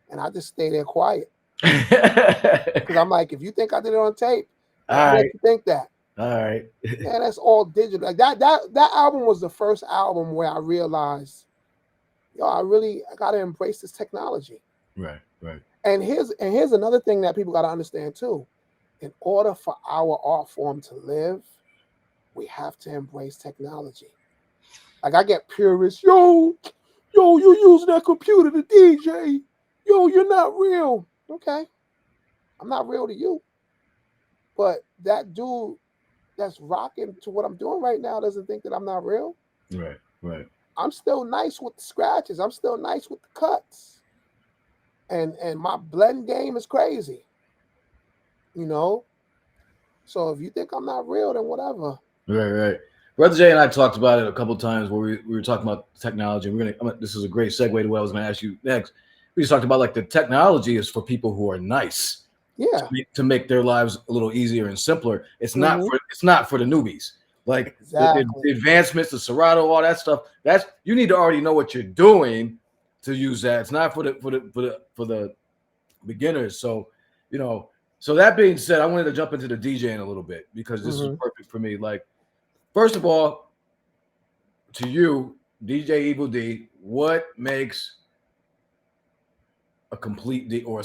And I just stay there quiet. Because I'm like, if you think I did it on tape, I let you think that. All right. Yeah, that's all digital. Like that album was the first album where I realized, yo, I gotta embrace this technology. Right. And here's another thing that people gotta understand too. In order for our art form to live, we have to embrace technology. Like I get purists, yo, you using that computer to DJ. Yo, you're not real. Okay. I'm not real to you. But that dude that's rocking to what I'm doing right now doesn't think that I'm not real. Right. I'm still nice with the scratches. I'm still nice with the cuts. And my blend game is crazy. You know? So if you think I'm not real, then whatever. Right. Brother Jay and I talked about it a couple of times where we were talking about technology. This is a great segue to what I was going to ask you next. We just talked about like the technology is for people who are nice. Yeah. To make their lives a little easier and simpler. It's not for the newbies. Like the advancements, the Serato, all that stuff. That's you need to already know what you're doing to use that. It's not for the beginners. So, you know, so that being said, I wanted to jump into the DJing a little bit because this is perfect for me. Like, first of all, to you, DJ Evil Dee, what makes a complete D or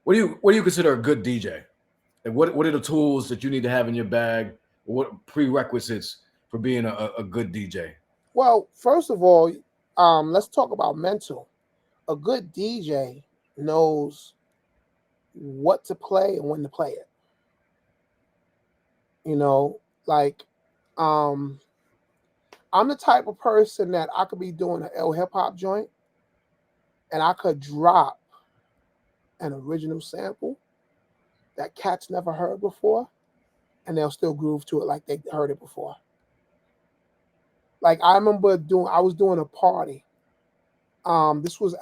what do you consider a good DJ? And what are the tools that you need to have in your bag? What prerequisites for being a good DJ? Well, first of all, let's talk about mental. A good DJ knows what to play and when to play it. You know, like I'm the type of person that I could be doing an L hip hop joint and I could drop an original sample that cats never heard before and they'll still groove to it like they heard it before. Like I remember I was doing a party. This was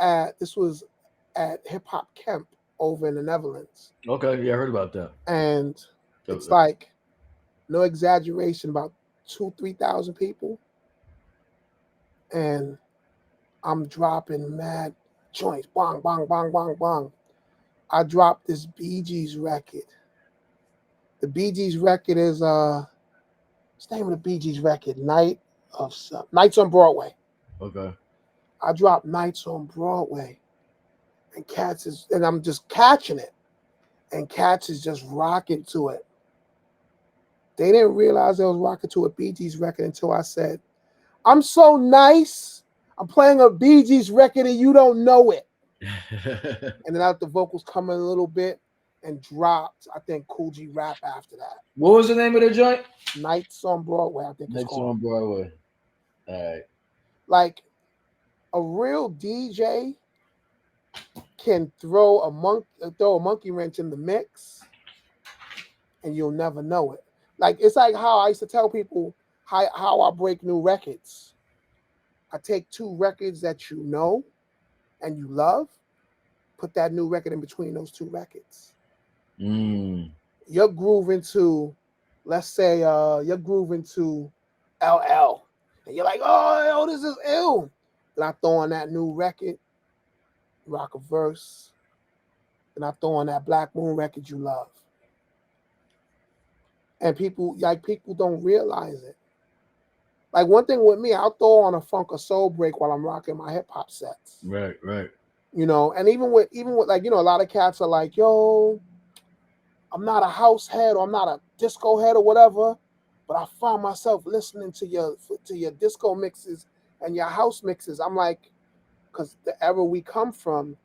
at Hip Hop Camp over in the Netherlands. Okay, yeah, I heard about that. And it's like, no exaggeration, about 2,000-3,000 people. And I'm dropping mad joints. Bong, bong, bong, bong, bong. I dropped this Bee Gees record. The Bee Gees record is what's the name of the Bee Gees record? Nights on Broadway. Okay. I dropped Nights on Broadway. And I'm just catching it. And Cats is just rocking to it. They didn't realize I was rocking to a Bee Gees record until I said, I'm so nice. I'm playing a Bee Gees record and you don't know it. And then out the vocals come in a little bit and dropped, I think, Cool G Rap after that. What was the name of the joint? Nights on Broadway, I think it's called. Nights on Broadway. All right. Like, a real DJ can throw a monkey wrench in the mix and you'll never know it. Like, it's like how I used to tell people how I break new records. I take 2 records that you know and you love, put that new record in between those 2 records. You're grooving to, let's say, you're grooving to LL. And you're like, oh, this is ill. Then I throw on that new record, rock a verse. Then I throw on that Black Moon record you love. And people don't realize it. Like, one thing with me, I'll throw on a funk or soul break while I'm rocking my hip hop sets. Right. You know, and even with like, you know, a lot of cats are like, yo, I'm not a house head or I'm not a disco head or whatever, but I find myself listening to your disco mixes and your house mixes. I'm like, because the era we come from,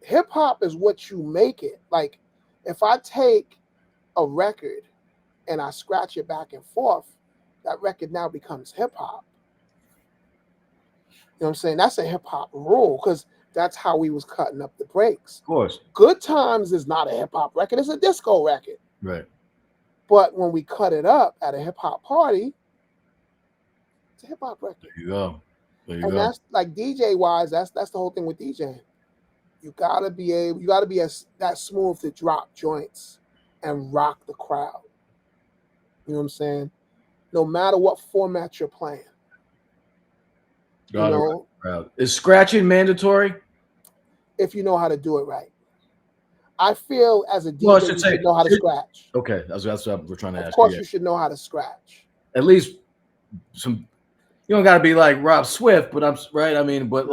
hip hop is what you make it. Like, if I take a record and I scratch it back and forth, that record now becomes hip hop. You know what I'm saying? That's a hip hop rule because that's how we was cutting up the breaks. Of course. Good Times is not a hip hop record; it's a disco record. Right. But when we cut it up at a hip hop party, it's a hip hop record. There you go. That's like DJ wise. That's the whole thing with DJing. You gotta be that smooth to drop joints and rock the crowd. You know what I'm saying? No matter what format you're playing. Is scratching mandatory? If you know how to do it right. I feel as a DJ, you should know how to scratch. Okay, that's what we're trying to ask. Of course, you should know how to scratch. At least some. You don't got to be like Rob Swift, but I'm right. I mean, but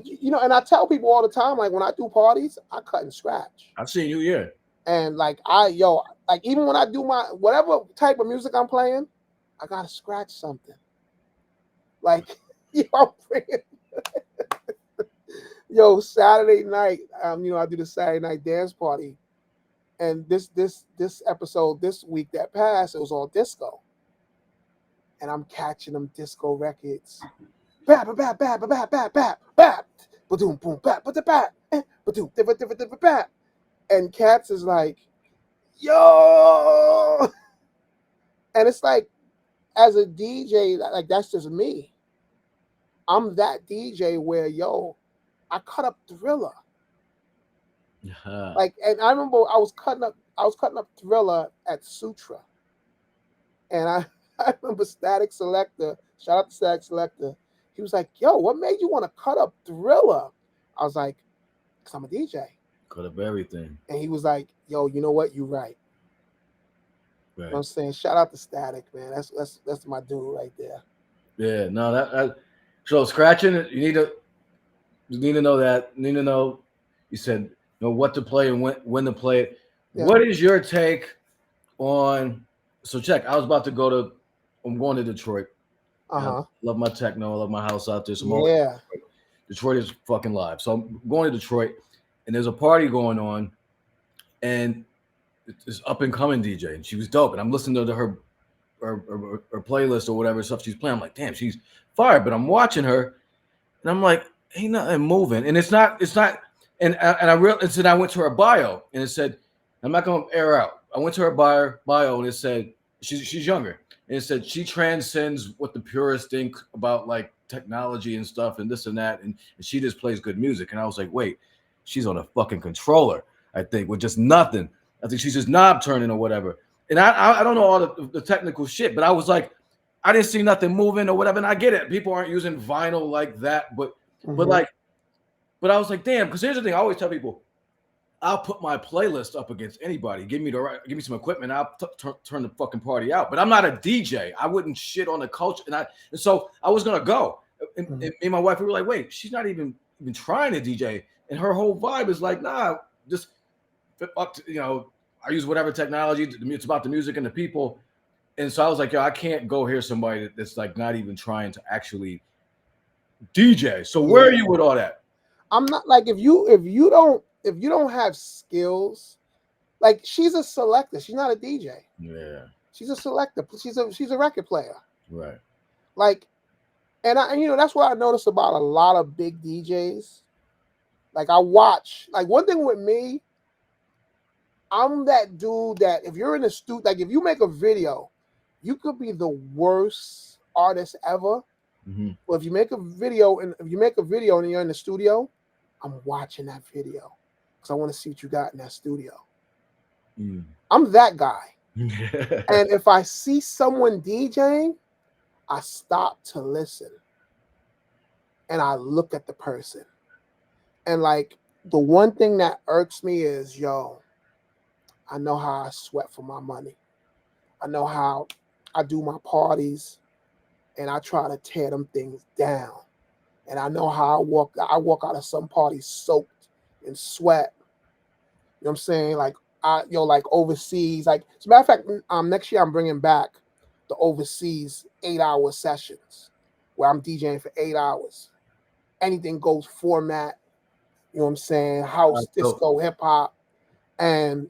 you know, and I tell people all the time, like when I do parties, I cut and scratch. I've seen you, yeah. And like even when I do my whatever type of music I'm playing, I gotta scratch something. Like, Saturday night, I do the Saturday night dance party, and this episode this week that passed, it was all disco, and I'm catching them disco records, bap bap bap bap bap bap bap bap, boom boom bap bap bap, boom bap, and Cats is like, yo, and it's like, as a DJ, like that's just me. I'm that DJ where I cut up Thriller. Like, and I remember I was cutting up Thriller at Sutra, and I remember Static Selector. Shout out to Static Selector. He was like, "Yo, what made you want to cut up Thriller?" I was like, "Cause I'm a DJ." Cut up everything. And he was like, "Yo, you know what? You're right." You know what I'm saying? Shout out to Static, man. That's my dude right there. Yeah, no, that so scratching. You need to know that. You need to know. You said know what to play and when to play it. Yeah. What is your take on? So check. I was about to go to. I'm going to Detroit. I love my techno. I love my house out there. So I'm always Yeah. Detroit is fucking live. So I'm going to Detroit, and there's a party going on, and it's up and coming DJ, and she was dope. And I'm listening to her playlist or whatever stuff she's playing. I'm like, damn, she's fire. But I'm watching her, and I'm like, ain't nothing moving. And it's not. And I realized, and said I went to her bio, and it said, I'm not gonna air out. I went to her bio, and it said she's younger, and it said she transcends what the purists think about like technology and stuff and this and that, and she just plays good music. And I was like, wait, she's on a fucking controller, I think, with just nothing. I think she's just knob turning or whatever. And I don't know all the technical shit, but I was like, I didn't see nothing moving or whatever. And I get it, people aren't using vinyl like that, but I was like, damn, because here's the thing, I always tell people, I'll put my playlist up against anybody. Give me some equipment, I'll turn the fucking party out. But I'm not a DJ. I wouldn't shit on the culture, and so I was gonna go. And me and my wife, we were like, wait, she's not even trying to DJ, and her whole vibe is like, nah, just I use whatever technology. It's about the music and the people. And so I was like, yo, I can't go hear somebody that's like not even trying to actually DJ. So where are you with all that? I'm not like if you don't have skills, like she's a selector. She's not a DJ. Yeah. She's a selector. She's a record player. Right. Like, and that's what I noticed about a lot of big DJs. Like I watch, like one thing with me, I'm that dude that if you're in a studio, like if you make a video, you could be the worst artist ever. Mm-hmm. But if you make a video and you're in the studio, I'm watching that video because I want to see what you got in that studio. Mm. I'm that guy. And if I see someone DJing, I stop to listen. And I look at the person. And like the one thing that irks me is, I know how I sweat for my money. I know how I do my parties and I try to tear them things down. And I know how I walk out of some parties soaked in sweat. You know what I'm saying? Like like overseas. Like as a matter of fact, next year I'm bringing back the overseas 8-hour sessions where I'm DJing for 8 hours. Anything goes format. You know what I'm saying? House, disco, hip hop. And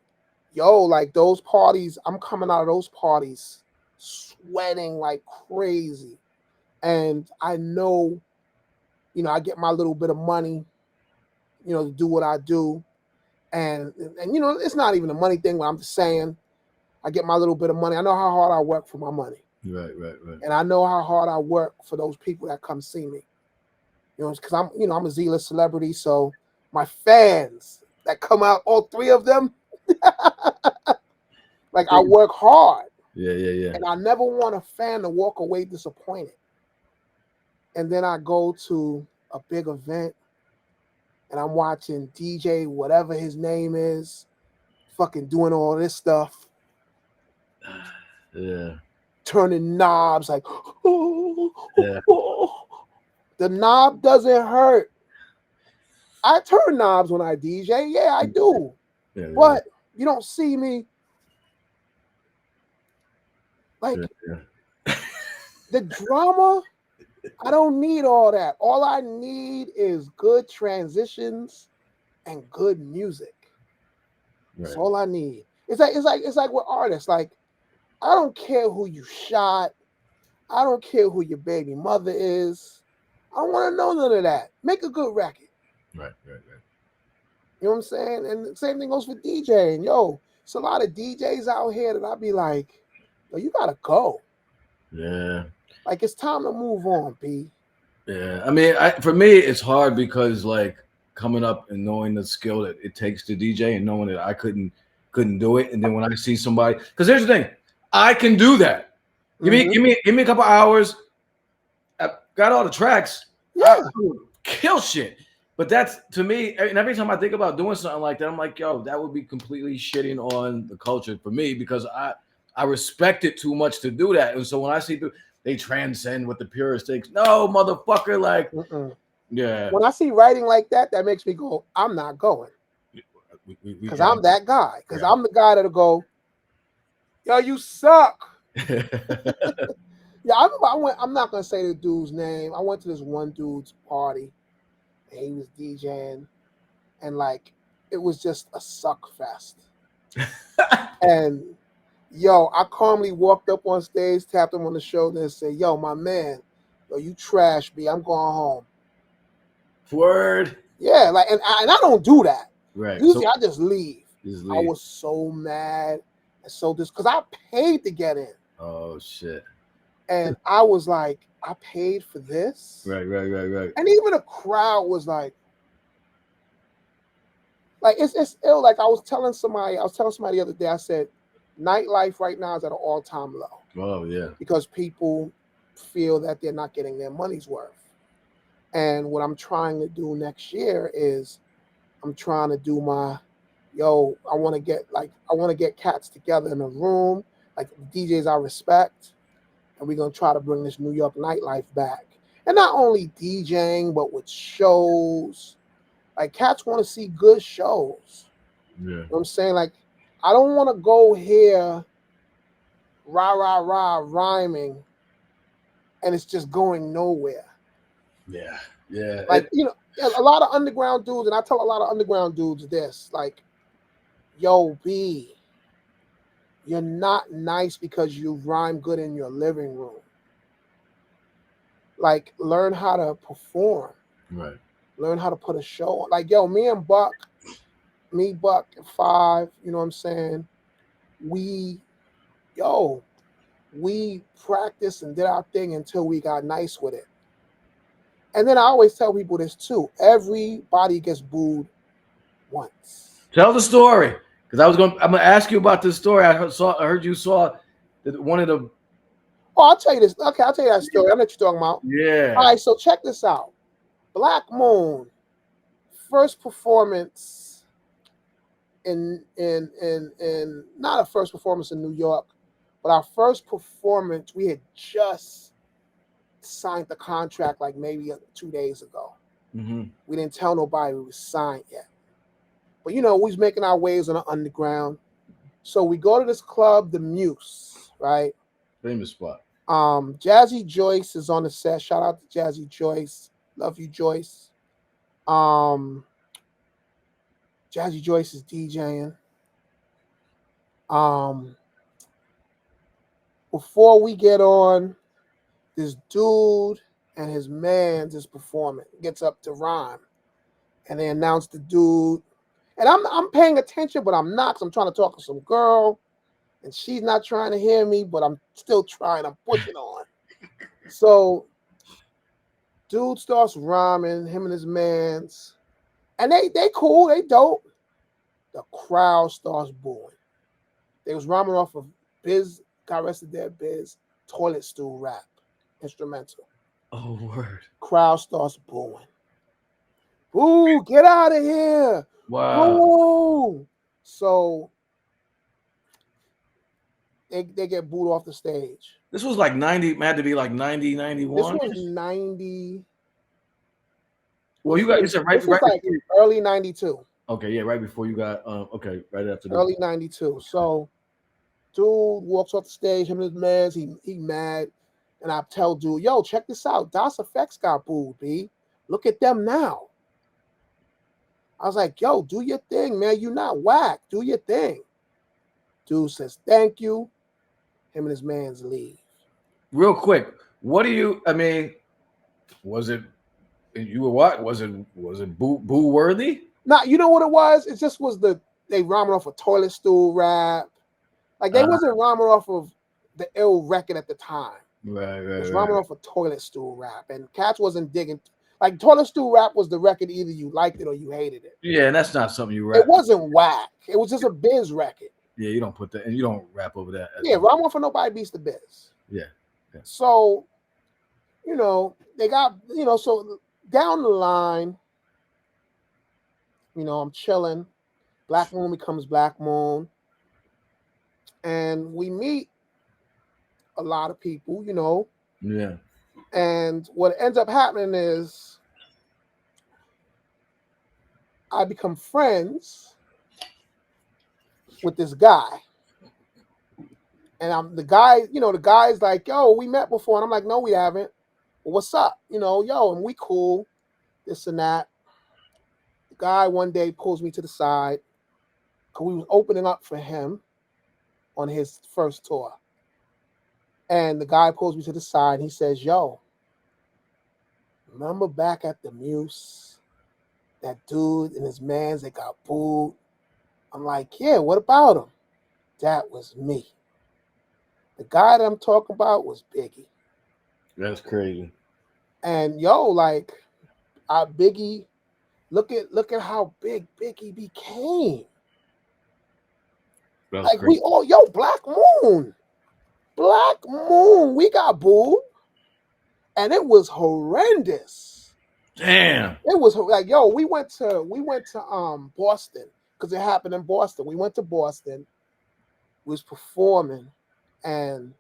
like those parties, I'm coming out of those parties sweating like crazy. And I know, I get my little bit of money, to do what I do. And it's not even a money thing, but I'm just saying I get my little bit of money. I know how hard I work for my money. Right. And I know how hard I work for those people that come see me. Because I'm a Z-list celebrity. So my fans that come out, all three of them, like I work hard. Yeah. And I never want a fan to walk away disappointed. And then I go to a big event and I'm watching DJ, whatever his name is, fucking doing all this stuff. Yeah. Turning knobs like, Yeah. The knob doesn't hurt. I turn knobs when I DJ. Yeah, I do. Yeah, but you don't see me like the drama. I don't need all that. All I need is good transitions and good music. Right. That's all I need. It's like with artists. Like, I don't care who you shot. I don't care who your baby mother is. I don't want to know none of that. Make a good record. Right. You know what I'm saying? And the same thing goes for DJing. It's a lot of DJs out here that I'll be like, you gotta go. Yeah. Like, it's time to move on, B. Yeah. I mean, for me, it's hard because like coming up and knowing the skill that it takes to DJ and knowing that I couldn't do it. And then when I see somebody, because here's the thing, I can do that. Give me a couple hours. I've got all the tracks. Yeah. I would kill shit. But that's, to me, and every time I think about doing something like that, I'm like, that would be completely shitting on the culture for me because I respect it too much to do that. And so when I see they transcend what the purist thinks. No, motherfucker, like, yeah. When I see writing like that, that makes me go, I'm not going. Because I'm that guy. Because I'm the guy that'll go, yo, you suck. Yeah, I'm not gonna say the dude's name. I went to this one dude's party, and he was DJing, and like it was just a suck fest. And yo, I calmly walked up on stage, tapped him on the shoulder, and said, "Yo, my man, yo, you trash, B. I'm going home." Word. Yeah, like, and I don't do that. Right. Usually, I just leave. Just I was so mad and so because I paid to get in. Oh shit. And I was like, I paid for this. Right. And even the crowd was like it's ill. Like I was telling somebody the other day, I said, nightlife right now is at an all-time low. Oh yeah. Because people feel that they're not getting their money's worth. And what I'm trying to do next year is I'm trying to do I want to get cats together in a room, like DJs I respect. And we're going to try to bring this New York nightlife back. And not only DJing, but with shows. Like, cats want to see good shows. Yeah. You know what I'm saying? Like, I don't want to go here, rah, rhyming, and it's just going nowhere. Yeah. Like, a lot of underground dudes, and I tell a lot of underground dudes this, like, yo, B, you're not nice because you rhyme good in your living room. Like, learn how to perform. Right. Learn how to put a show on. Like, yo, Buck, and Five, you know what I'm saying? We practiced and did our thing until we got nice with it. And then I always tell people this too. Everybody gets booed once. Tell the story. Because I'm gonna ask you about this story. I heard you saw that one of the. Oh, I'll tell you this. Okay, I'll tell you that story. I know what you're talking about. Yeah. All right, so check this out. Black Moon, first performance in not a first performance in New York, but our first performance, we had just signed the contract like maybe 2 days ago. Mm-hmm. We didn't tell nobody we was signed yet. But we was making our ways on the underground. So we go to this club, the Muse, right? Famous spot. Jazzy Joyce is on the set. Shout out to Jazzy Joyce. Love you, Joyce. Jazzy Joyce is DJing. Before we get on, this dude and his man just performing. Gets up to rhyme. And they announce the dude. And I'm paying attention, but I'm not, because I'm trying to talk to some girl. And she's not trying to hear me, but I'm still trying. I'm pushing on. So dude starts rhyming, him and his mans. And they cool, they dope. The crowd starts booing. They was rhyming off of Biz, God rest their Biz, Toilet Stool Rap, instrumental. Oh, word. Crowd starts booing. Ooh, get out of here. Wow. Ooh. So they get booed off the stage. This was like 90, had to be like 90, 91. This was 90. Well, you said right like before. early 92. Okay, yeah, right before you got right after that. Early 92. So dude walks off the stage, him and his mans, he mad. And I tell dude, yo, check this out. Das Effects got booed, B. Look at them now. I was like, yo, do your thing, man. You not whack. Do your thing. Dude says, thank you. Him and his mans leave. Real quick, what do you, was it, you were what? Was it boo worthy? Nah, you know what it was? It just was they rhyming off a Toilet Stool Rap. Like, they wasn't rhyming off of the ill record at the time. Right. It was rhyming off a Toilet Stool Rap. And cats wasn't digging. Like, Toilet Stool Rap was the record, either you liked it or you hated it. Yeah, and that's not something you rap. It wasn't whack. It was just a Biz record. Yeah, you don't put that, and you don't rap over that. Yeah, rhyme off for Nobody Beats the Biz. Yeah. So, they got, so down the line, I'm chilling. Black Moon becomes Black Moon. And we meet a lot of people, Yeah. And what ends up happening is I become friends with this guy. And I'm the guy, the guy's like, yo, we met before. And I'm like, no, we haven't. Well, what's up? Yo, and we cool, this and that. The guy one day pulls me to the side because we was opening up for him on his first tour. And the guy pulls me to the side and he says, yo, remember back at the Muse, that dude and his mans that got booed? I'm like, yeah, what about him? That was me. The guy that I'm talking about was Biggie. That's crazy. And yo, like, Biggie, look at how big Biggie became. That's Like crazy. Black Moon, we got booed, and it was horrendous. Damn. It was like, yo, we went to Boston because it happened in Boston. We went to Boston, was performing, and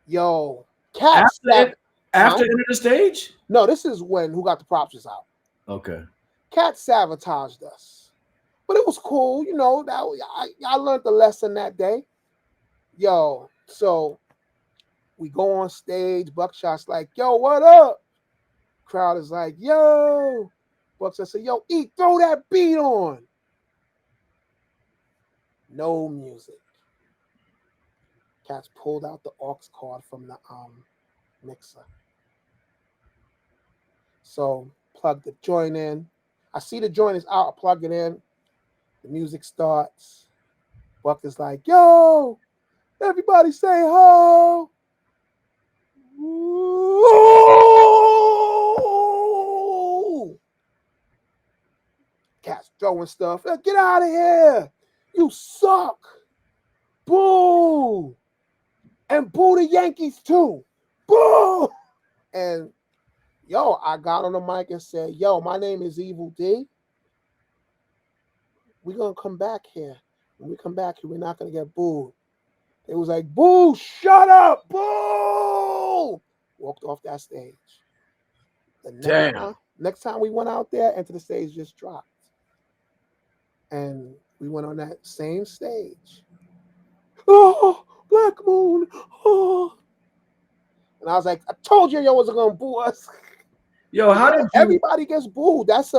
yo, After Enter the Stage? No, this is when Who Got the Props was out. Okay. Cat sabotaged us, but it was cool. I learned the lesson that day. Yo, so we go on stage. Buckshot's like, yo, what up? Crowd is like, yo. Buckshot said, yo, throw that beat on. No music. Cats pulled out the aux cord from the mixer. So plug the joint in. I see the joint is out. I plug it in. The music starts. Buck is like, yo, everybody say ho. Ooh. Cats throwing stuff. Get out of here. You suck. Boo. And boo the Yankees too. Boo. And yo, I got on the mic and said, yo, my name is Evil Dee. We're going to come back here. When we come back here, we're not going to get booed. It was like, boo, shut up, boo. Walked off that stage. The next time we went out there, Enter the Stage just dropped. And we went on that same stage. Oh, Black Moon. Oh. And I was like, I told you wasn't going to boo us. Yo, how did everybody gets booed? That's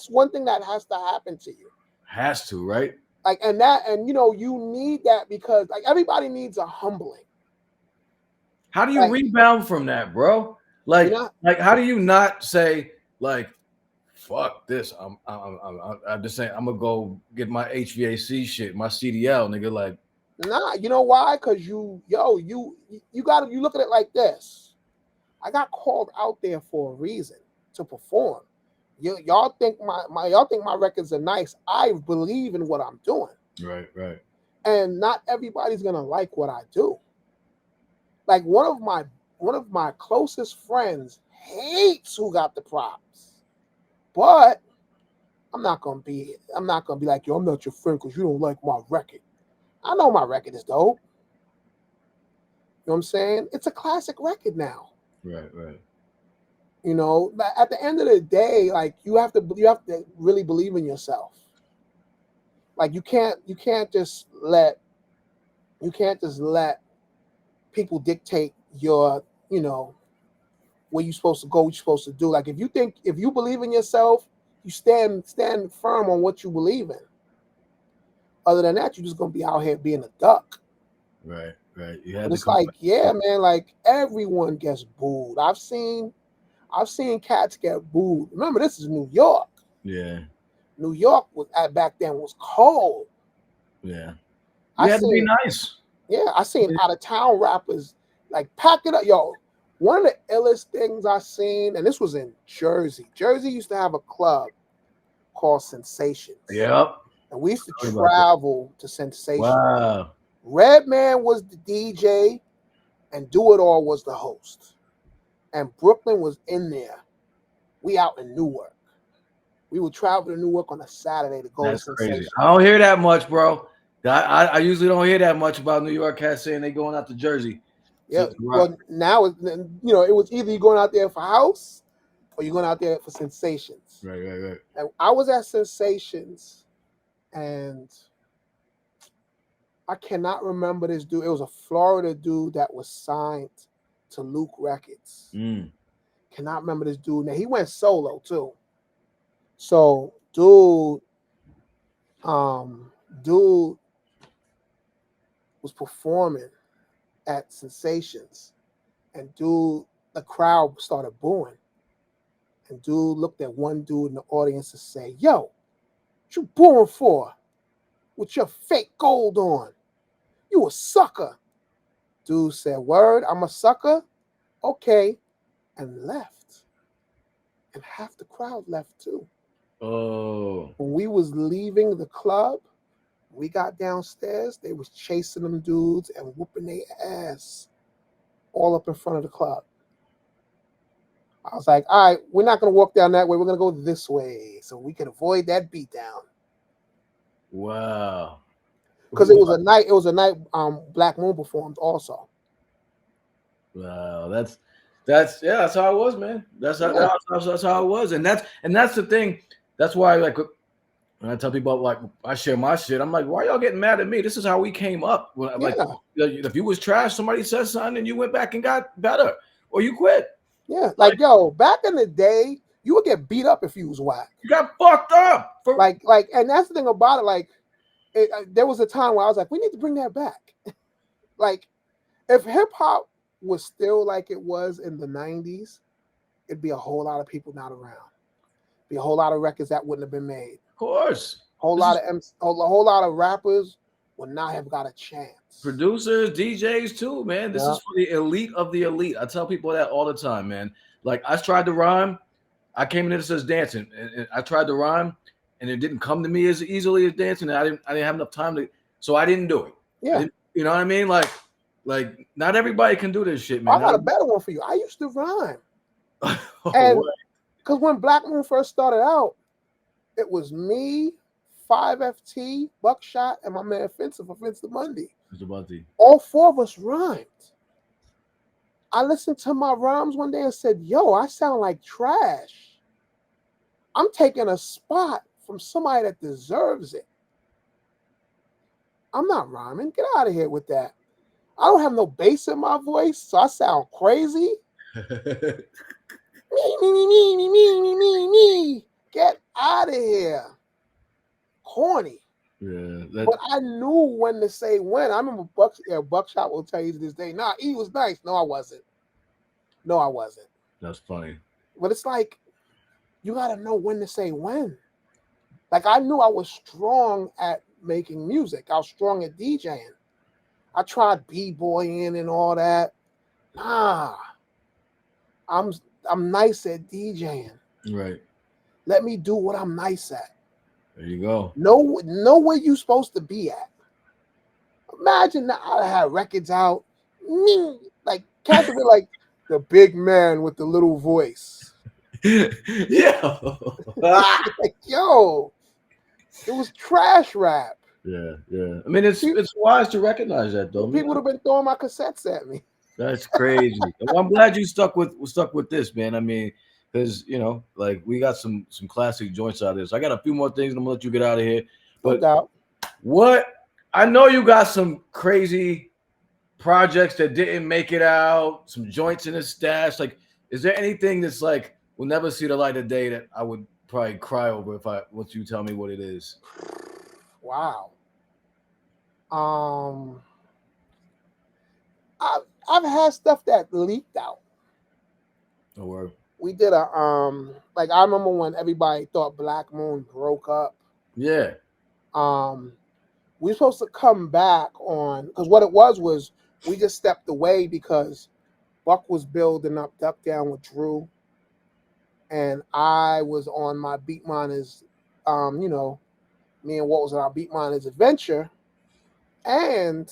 one thing that has to happen to you. Has to, right? Like, and you need that because like everybody needs a humbling. How do you rebound from that, bro? Like how do you not say like, fuck this? I'm just saying I'm gonna go get my HVAC shit, my CDL, nigga. Like, nah, you know why? Because you look at it like this. I got called out there for a reason to perform. Y'all think my records are nice. I believe in what I'm doing. Right. And not everybody's gonna like what I do. Like one of my closest friends hates Who Got the Props. But I'm not gonna be like, yo, I'm not your friend because you don't like my record. I know my record is dope. You know what I'm saying? It's a classic record now. Right. But at the end of the day, like you have to really believe in yourself. Like you can't just let people dictate your, where you're supposed to go, what you're supposed to do. Like if you believe in yourself, you stand firm on what you believe in. Other than that, you're just gonna be out here being a duck. Right. It's like, yeah, man, like everyone gets booed. I've seen cats get booed. Remember, this is New York. Yeah. New York back then was cold. Yeah. You had to be nice. Yeah, I seen out of town rappers like pack it up. Yo, one of the illest things I seen, and this was in Jersey. Jersey used to have a club called Sensations. Yep. And we used to travel to Sensations. Wow. Redman was the DJ, and Do It All was the host. And Brooklyn was in there. We out in Newark. We would travel to Newark on a Saturday to go to Sensations. Crazy. I don't hear that much, bro. I usually don't hear that much about New York cats saying they going out to Jersey. Yeah. Right. Well, now it was either you're going out there for house or you're going out there for sensations. Right. And I was at Sensations, and I cannot remember this dude. It was a Florida dude that was signed to Luke Records. Cannot remember this dude. Now he went solo too. So dude was performing at Sensations, and the crowd started booing. And dude looked at one dude in the audience and said, "Yo, what you booing for? With your fake gold on? You a sucker." Dude said, "Word, I'm a sucker? Okay," and left. And half the crowd left too. Oh. When we was leaving the club, we got downstairs, they was chasing them dudes and whooping their ass all up in front of the club. I was like, all right, we're not going to walk down that way. We're going to go this way so we can avoid that beatdown. Wow. Because it was a night Black Moon performed also. Wow, that's how it was, man. That's how it was, and that's the thing. That's why, like, when I tell people, like, I share my shit, I'm like, why y'all getting mad at me? This is how we came up. Like, if you was trash, somebody said something, and you went back and got better, or you quit. Yeah, like yo, back in the day, you would get beat up if you was whack. You got fucked up. And that's the thing about it. Like, there was a time where I was like, we need to bring that back. Like, if hip hop was still like it was in the 90s, it'd be a whole lot of people not around. Be a whole lot of records that wouldn't have been made. Of course. A whole lot of rappers would not have got a chance. Producers, DJs too, man. This is for the elite of the elite. I tell people that all the time, man. Like, I tried to rhyme. I came into this as dancing, and I tried to rhyme, and it didn't come to me as easily as dancing. And I didn't have enough time so I didn't do it. Yeah. You know what I mean? Like not everybody can do this shit, man. I got a better one for you. I used to rhyme. And because when Black Moon first started out, it was me, 5FT, Buckshot, and my man Offensive Monday. Mr. Bunty. All four of us rhymed. I listened to my rhymes one day and said, yo, I sound like trash. I'm taking a spot from somebody that deserves it. I'm not rhyming. Get out of here with that. I don't have no bass in my voice, so I sound crazy. Me. Get out of here. Corny. Yeah. But I knew when to say when. I remember Buckshot will tell you to this day, nah, he was nice. No, I wasn't. That's funny. But it's like, you got to know when to say when. Like, I knew I was strong at making music. I was strong at DJing. I tried b-boying and all that. Nah. I'm nice at DJing. Right. Let me do what I'm nice at. There you go. Know where you're supposed to be at. Imagine that I had records out. Like, cats would be like the big man with the little voice. Yeah. Like, yo, it was trash rap. Yeah. I mean, it's wise to recognize that, though. People would have been throwing my cassettes at me. That's crazy. Well, I'm glad you stuck with this, man. I mean, because like, we got some classic joints out of this. I got a few more things, and I'm gonna let you get out of here. But no doubt. I know you got some crazy projects that didn't make it out, some joints in the stash. Like, is there anything that's like will never see the light of day that I would probably cry over once you tell me what it is? Wow. I've had stuff that leaked out. No word. We did like, I remember when everybody thought Black Moon broke up. Yeah. We were supposed to come back on, because what it was we just stepped away because Buck was building up Duck Down with Drew, and I was on my Beat Miners, me and Walt was on our Beat Miners adventure, and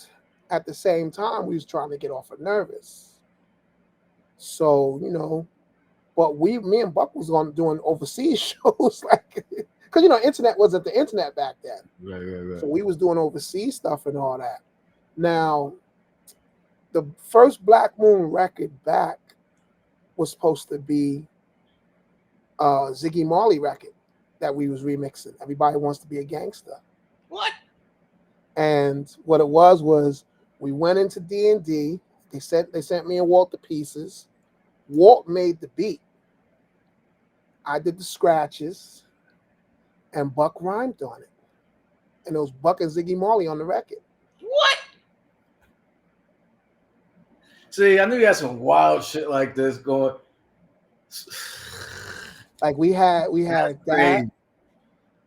at the same time we was trying to get off of Nervous. So, but me and Buck was doing overseas shows, like, because internet wasn't the internet back then. Right. So we was doing overseas stuff and all that. Now, the first Black Moon record back was supposed to be Ziggy Marley record that we was remixing. Everybody Wants to Be a Gangster. What? And what it was we went into D&D. They sent me and Walt the pieces. Walt made the beat. I did the scratches, and Buck rhymed on it. And it was Buck and Ziggy Marley on the record. What? See, I knew you had some wild shit like this going. Like we had that. And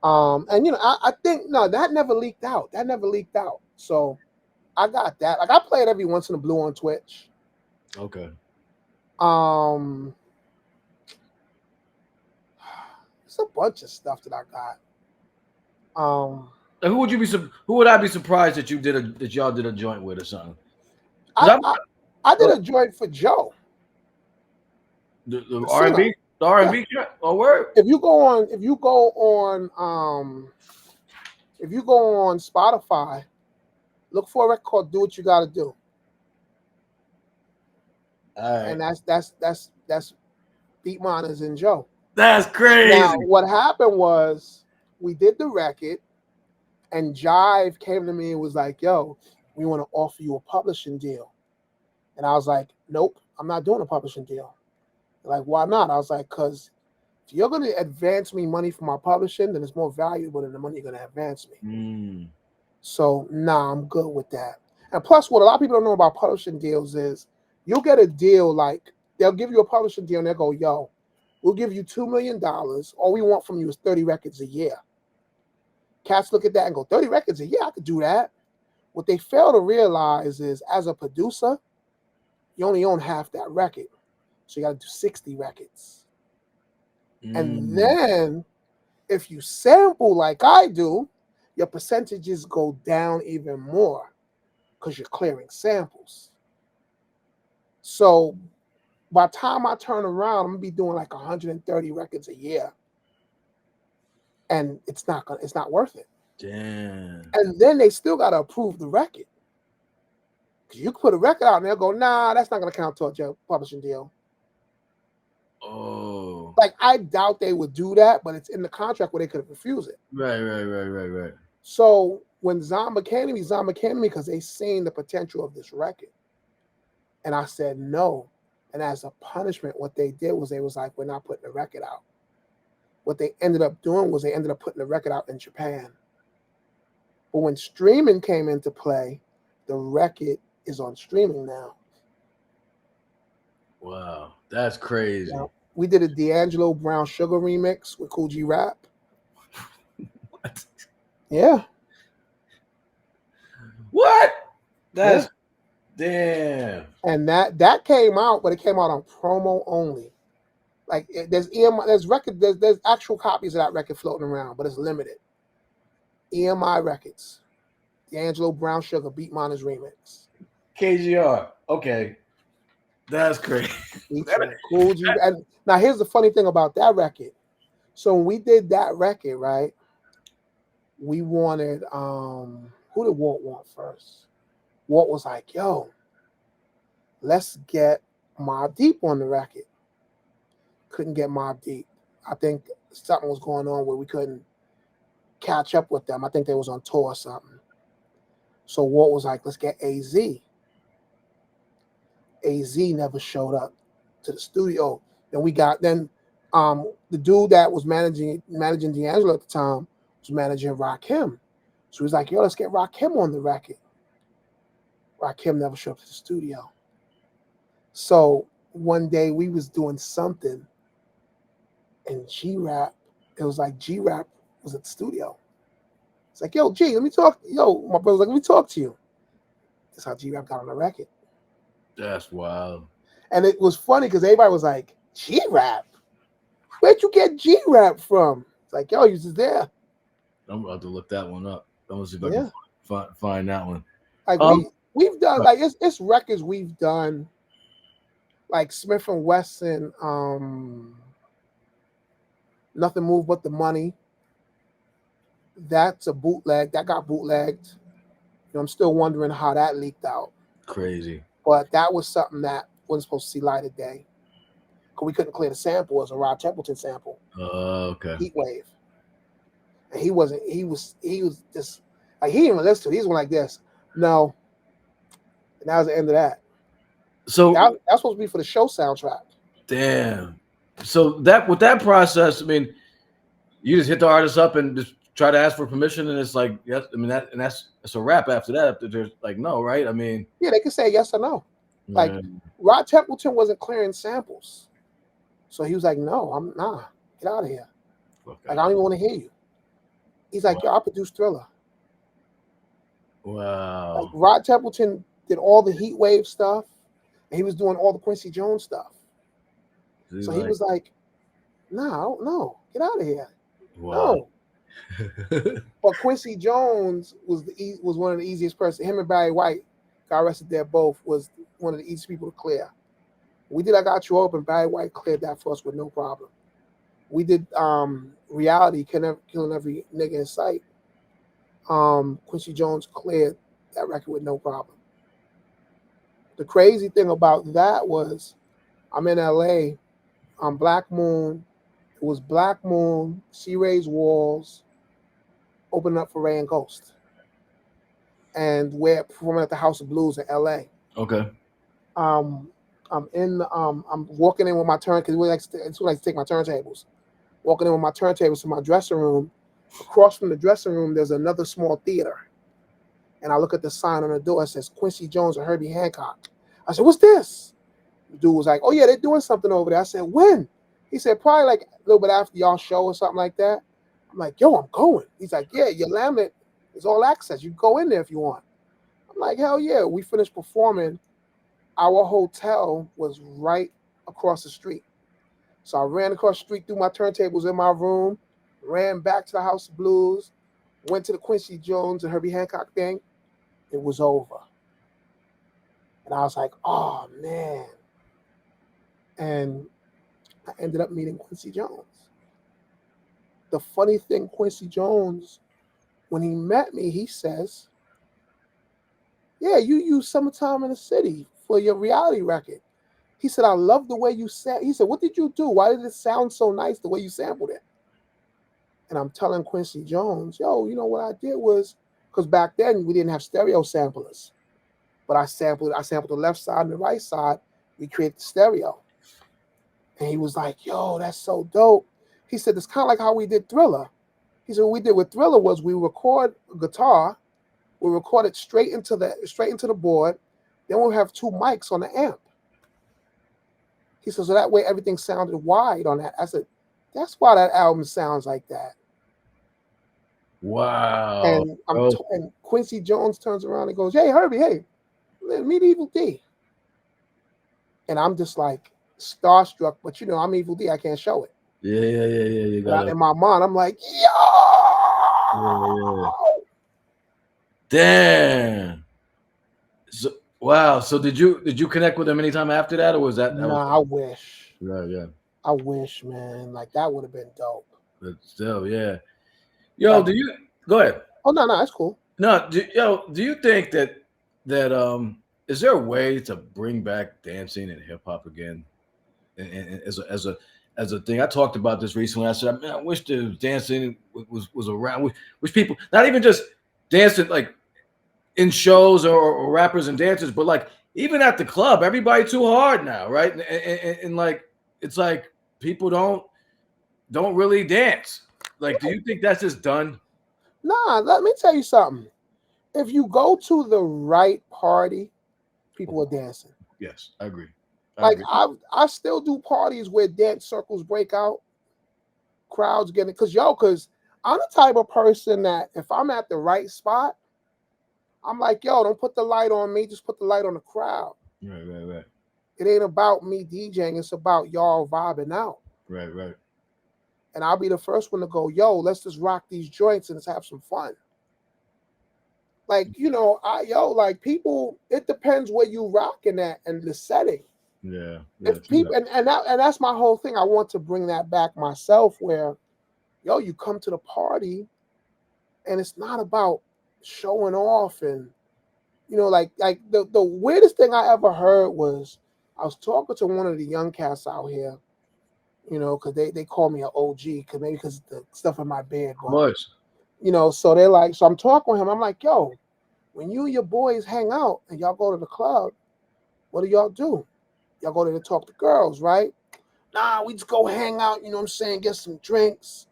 I think that never leaked out. So I got that. Like I play it every once in a blue on Twitch. Okay. It's a bunch of stuff that I got. Who would I be surprised that y'all did a joint with or something? I did a joint for Joe. The R&B, yeah. Oh, word. If you go on Spotify, look for a record called "Do What You Gotta Do." All right. And that's Beat Miners and Joe. That's crazy. Now, what happened was we did the record, and Jive came to me and was like, "Yo, we want to offer you a publishing deal." And I was like, "Nope, I'm not doing a publishing deal." They're like, "Why not?" I was like, "Because if you're going to advance me money for my publishing, then it's more valuable than the money you're going to advance me." So, I'm good with that. And plus, what a lot of people don't know about publishing deals is you'll get a deal like they'll give you a publishing deal and they'll go, "Yo, we'll give you $2 million. All we want from you is 30 records a year." Cats look at that and go, 30 records a year? I could do that. What they fail to realize is as a producer, you only own half that record. So you got to do 60 records. And then if you sample like I do, your percentages go down even more because you're clearing samples. So by the time I turn around, I'm gonna be doing like 130 records a year. And it's not worth it. Damn. And then they still gotta approve the record. Because you can put a record out and they'll go, "Nah, that's not gonna count towards your publishing deal." Oh. Like I doubt they would do that, but it's in the contract where they could refuse it. Right. So when Zomba came to me because they seen the potential of this record. And I said no. And as a punishment, what they did was they was like, "We're not putting the record out." What they ended up doing was they ended up putting the record out in Japan. But when streaming came into play, the record is on streaming now. Wow, that's crazy. Now, we did a D'Angelo Brown Sugar remix with Cool G Rap. What? Yeah. What? That's damn. And that came out, but it came out on promo only. Like there's actual copies of that record floating around, but it's limited. EMI Records, D'Angelo Brown Sugar Beat Miners remix. KGR. Okay, that's crazy. Cool G. And now here's the funny thing about that record. So when we did that record, right? We wanted who did Walt want first? Walt was like, "Yo, let's get Mobb Deep on the record." Couldn't get Mobb Deep. I think something was going on where we couldn't catch up with them. I think they was on tour or something. So Walt was like, "Let's get AZ." AZ never showed up to the studio. Then the dude that was managing D'Angelo at the time was managing Rakim. So he was like, "Yo, let's get Rakim on the record." Rakim never showed up to the studio. So one day we was doing something and G-Rap, it was like G-Rap was at the studio. It's like, "Yo, G, let me talk." Yo, my brother's like, "Let me talk to you." That's how G-Rap got on the record. That's wild. And it was funny because everybody was like, "G-Rap? Where'd you get G-Rap from?" It's like, "Yo, he was just there." I'm about to look that one up. I'm gonna see if I can find that one. Like we've done like it's records we've done, like Smith and Wesson, Nothing Moved But the Money. That's a bootleg that got bootlegged. I'm still wondering how that leaked out. Crazy. But that was something that wasn't supposed to see light of day. Because we couldn't clear the sample. It was a Rod Templeton sample. Okay. Heat Wave. And he was just like, he didn't even listen to it. He was like this. No. And that was the end of that. So that's supposed to be for the show soundtrack. Damn. So that with that process, I mean, you just hit the artist up and just try to ask for permission, and it's like, yes, I mean that's a wrap after that. After there's like no, right? I mean, yeah, they can say yes or no. Like Rod Templeton wasn't clearing samples, so he was like, "No, I'm not. Get out of here. Okay. Like I don't even want to hear you." He's like, "Yo, I produced Thriller." Wow. Like Rod Templeton did all the Heat Wave stuff, and he was doing all the Quincy Jones stuff. So he was like, "No, get out of here." Wow. No. But Quincy Jones was one of the easiest person. Him and Barry White, got arrested there both, was one of the easiest people to clear. We did I Got You Open, Barry White cleared that for us with no problem. We did Reality, Killing Every Nigga in Sight. Quincy Jones cleared that record with no problem. The crazy thing about that was I'm in LA on Black Moon. It was Black Moon, She Raised Walls, opening up for Ray and Ghost. And we're performing at the House of Blues in LA. Okay. I'm walking in with my turn because we like to take my turntables. Walking in with my turntables to my dressing room. Across from the dressing room, there's another small theater. And I look at the sign on the door. It says Quincy Jones and Herbie Hancock. I said, "What's this?" The dude was like, "Oh yeah, they're doing something over there." I said, "When?" He said, "Probably like a little bit after y'all show or something like that." I'm like, "Yo, I'm going." He's like, "Yeah, your laminate is all access. You can go in there if you want." I'm like, "Hell yeah." We finished performing. Our hotel was right across the street. So I ran across the street through my turntables in my room, ran back to the House of Blues, went to the Quincy Jones and Herbie Hancock thing. It was over. And I was like, "Oh, man." And I ended up meeting Quincy Jones. The funny thing, Quincy Jones, when he met me, he says, "Yeah, you used Summertime in the City for your reality record." He said, "I love the way you said." He said, "What did you do? Why did it sound so nice the way you sampled it?" And I'm telling Quincy Jones, "Yo, you know what I did was," because back then we didn't have stereo samplers, but I sampled the left side and the right side. We created the stereo. And he was like, "Yo, that's so dope." He said, "It's kind of like how we did Thriller." He said, "What we did with Thriller was we record a guitar, we record it straight into the board, then we'll have two mics on the amp." He said, "So that way everything sounded wide on that." I said, "That's why that album sounds like that." Wow. And Quincy Jones turns around and goes, "Hey, Herbie, hey, meet Evil Dee." And I'm just like starstruck, but you know, I'm Evil Dee. I can't show it. Yeah. You got in my mind, I'm like, "Yo!" Yeah. Damn. So, wow. So did you connect with him anytime after that, or was that? Nah, I wish. Yeah. I wish, man. Like that would have been dope. But still, yeah. Yo, do you go ahead? Oh no, that's cool. No, do you think that is there a way to bring back dancing and hip hop again, and as a thing? I talked about this recently. I said, "Man, I wish the dancing was around. Wish people not even just dancing like in shows or rappers and dancers, but like even at the club, everybody too hard now, right? And like it's like people don't really dance. Like, do you think that's just done? Nah, let me tell you something. If you go to the right party, people are dancing. Yes, I agree. I still do parties where dance circles break out, crowds getting it. Because I'm the type of person that if I'm at the right spot, I'm like, "Yo, don't put the light on me, just put the light on the crowd." Right. It ain't about me DJing, it's about y'all vibing out. Right. And I'll be the first one to go, "Yo, let's just rock these joints and let's have some fun." Like, you know, like people, it depends where you rocking at and the setting. Yeah. If people and that's my whole thing. I want to bring that back myself where, yo, you come to the party and it's not about showing off and You know, like the weirdest thing I ever heard was I was talking to one of the young cats out here, you know, because they call me an OG, because the stuff in my bed. Of course. You know, so they're like, so I'm talking with him. I'm like, yo, when you and your boys hang out and y'all go to the club, what do y'all do? Y'all go there to talk to girls, right? Nah, we just go hang out, you know what I'm saying, get some drinks.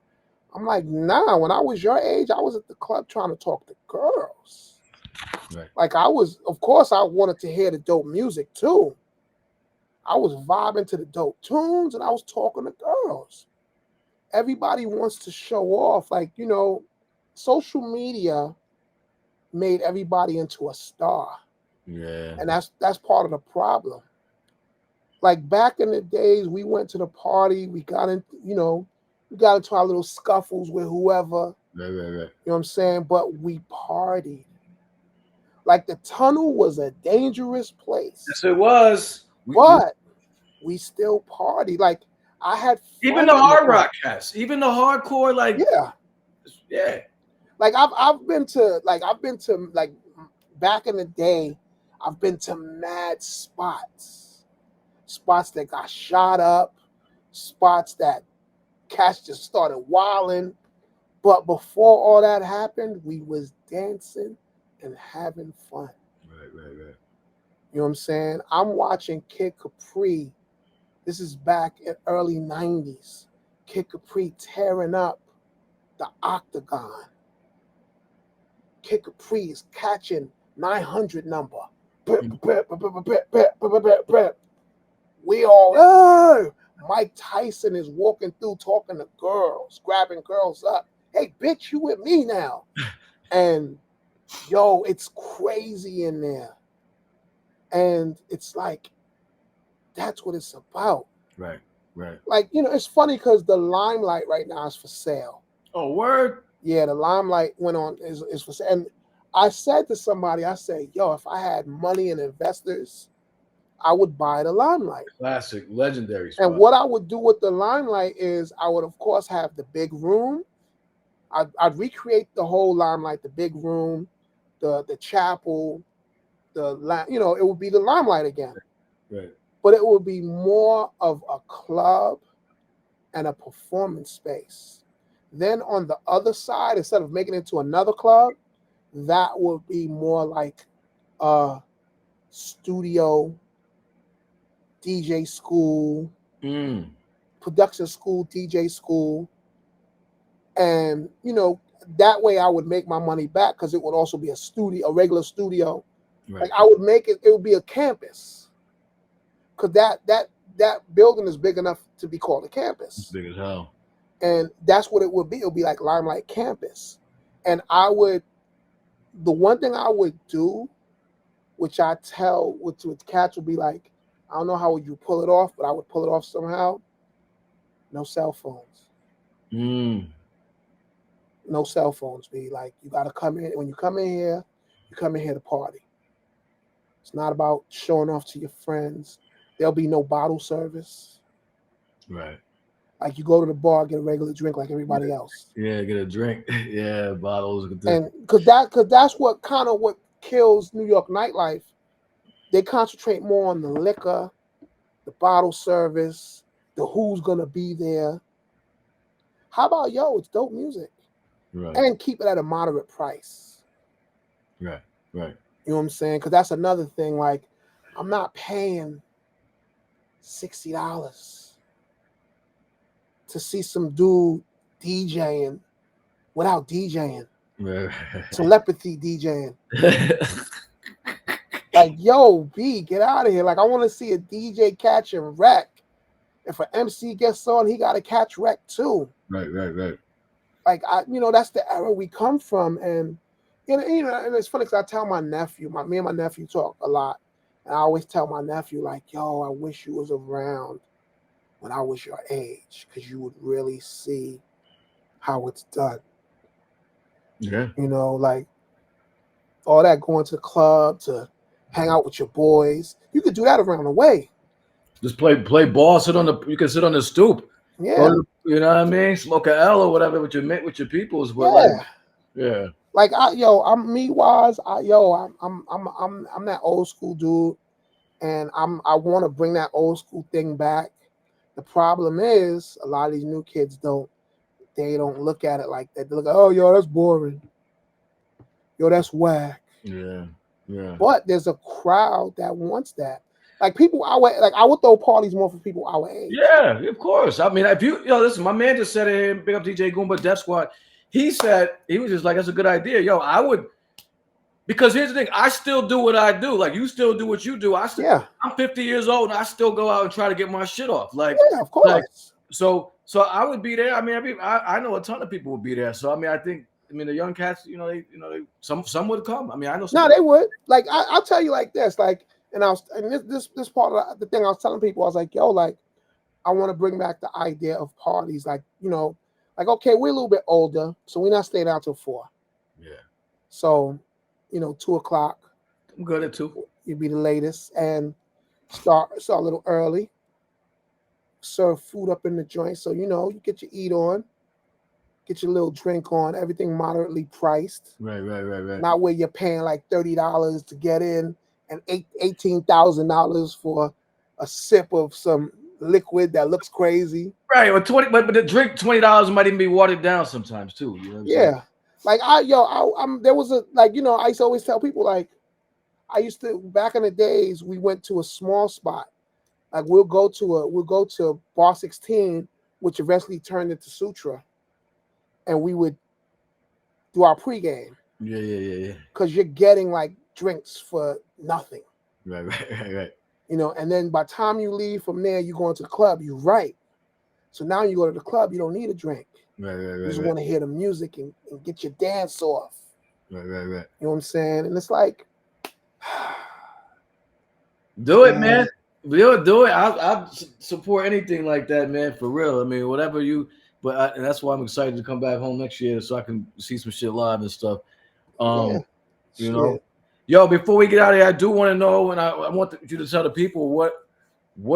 I'm like, nah, when I was your age, I was at the club trying to talk to girls. Right. Like of course, I wanted to hear the dope music too. I was vibing to the dope tunes and I was talking to girls. Everybody wants to show off. Like, you know, social media made everybody into a star. Yeah. And that's part of the problem. Like back in the days, we went to the party, we got into our little scuffles with whoever. Right. You know what I'm saying? But we partied. Like the tunnel was a dangerous place. Yes, it was. But we still partied. Like I had fun Even the in hard club. rock cats, even the hardcore, like yeah. Like I've been to back in the day, I've been to mad spots that got shot up, spots that cats just started wilding. But before all that happened, we was dancing and having fun. Right. You know what I'm saying? I'm watching Kid Capri. This is back in early 90s. Kid Capri tearing up the Octagon. Kid Capri is catching 900 number. We all, hey! Mike Tyson is walking through talking to girls, grabbing girls up. Hey, bitch, you with me now. And yo, it's crazy in there. And it's like, that's what it's about. Right. Like, you know, it's funny because the Limelight right now is for sale. Oh, word? Yeah, the Limelight went on, is for sale. And I said to somebody, I said, yo, if I had money and investors, I would buy the Limelight. Classic, legendary spot. And what I would do with the Limelight is I would, of course, have the big room. I'd recreate the whole Limelight, the big room, the chapel, it would be the Limelight again. Right. But it would be more of a club and a performance space. Then on the other side, instead of making it into another club, that would be more like a studio, DJ school, production school, DJ school. And, you know, that way I would make my money back because it would also be a regular studio. Right. Like I would make it would be a campus. Because that building is big enough to be called a campus. It's big as hell. And that's what it would be. It would be like Limelight Campus. And the one thing I would do, which I tell with cats would be like, I don't know how you pull it off, but I would pull it off somehow. No cell phones. No cell phones. Be like, you got to come in. When you come in here to party. It's not about showing off to your friends. There'll be no bottle service. Right. Like you go to the bar, get a regular drink like everybody else. Yeah, get a drink. Yeah, bottles. And because that's what kills New York nightlife. They concentrate more on the liquor, the bottle service, the who's gonna be there. How about it's dope music, right? And keep it at a moderate price. Right. You know what I'm saying? Because that's another thing. Like, I'm not paying $60 to see some dude DJing without DJing. Right. Telepathy DJing. Like, yo, B, get out of here. Like, I want to see a DJ catch and wreck. If an MC gets on, he got to catch wreck too. Right. Like, that's the era we come from. And, and it's funny because I tell my nephew, me and my nephew talk a lot. And I always tell my nephew, like, yo, I wish you was around when I was your age because you would really see how it's done. Yeah. Like all that going to the club to hang out with your boys. You could do that around the way. Just play ball, you can sit on the stoop. Yeah. You know what I mean? Smoke a L or whatever with your peoples. But yeah. Like I'm me wise. I'm that old school dude, and I want to bring that old school thing back. The problem is a lot of these new kids don't look at it like that. They look at, oh, yo, that's boring. Yo, that's whack. Yeah. Yeah. But there's a crowd that wants that. Like people I would throw parties more for people our age. Yeah, of course. I mean, if you listen, my man just said it here, big up DJ Goomba, Death Squad. He said, he was just like, that's a good idea. Yo, I would, because here's the thing, I still do what I do. Like, you still do what you do. I'm 50 years old and I still go out and try to get my shit off. Like, yeah, of course. So I would be there. I mean, I know a ton of people would be there. So I mean, the young cats, some would come. I mean, I know. No, they would. Like I'll tell you like this. Like, and this part of the thing I was telling people, I was like, yo, like, I want to bring back the idea of parties. Like, like, okay, we're a little bit older, so we're not staying out till 4. Yeah. So, 2:00. I'm good at 2. You'd be the latest, and start a little early. Serve food up in the joint, so you get your eat on, get your little drink on, everything moderately priced. Right. Not where you're paying like $30 to get in and $18,000 for a sip of some liquid that looks crazy. Right, or but the drink $20 might even be watered down sometimes too. You know what I'm saying? Like there was a I used to always tell people, like, I used to, back in the days, we went to a small spot. Like we'll go to Bar 16, which eventually turned into Sutra, and we would do our pregame. Yeah. Because you're getting like drinks for nothing. Right. And then by the time you leave from there, you go into the club. You're right. So now you go to the club, you don't need a drink. Right. You just want to hear the music and get your dance off. Right. You know what I'm saying? And it's like, do it, man. We'll do it. I'll support anything like that, man. For real. I mean, whatever you. But and that's why I'm excited to come back home next year so I can see some shit live and stuff. Yo, before we get out of here, I do want to know, and I want you to tell the people what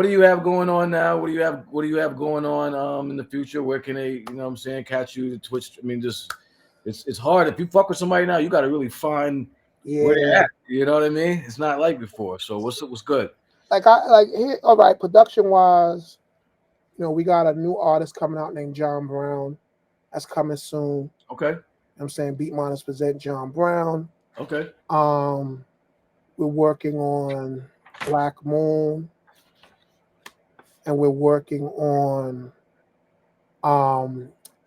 do you have going on now? What do you have going on in the future? Where can they, catch you to Twitch? I mean, just it's hard. If you fuck with somebody now, you got to really find where they're at. You know what I mean? It's not like before. So what's good? All right, production wise, we got a new artist coming out named John Brown. That's coming soon. Okay. I'm saying Beat Miners present John Brown. Okay. We're working on Black Moon, and we're working on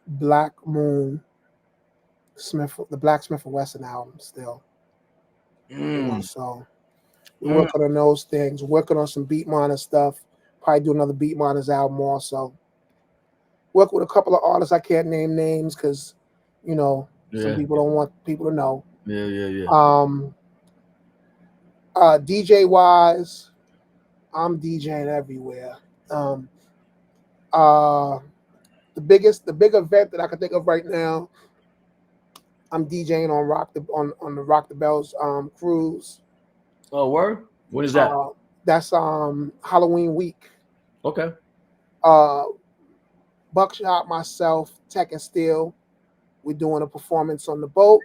Black Moon the Black Smith and Wesson album still. So we're working on those things, working on some Beat Miners stuff, probably do another Beat Miners album also. Work with a couple of artists I can't name names because some people don't want people to know. Yeah. DJ wise, I'm DJing everywhere. The big event that I can think of right now, I'm DJing on the Rock the Bells cruise. Oh, word? What is that? That's Halloween week. Okay. Buckshot, myself, Tech and Steel, we're doing a performance on the boat.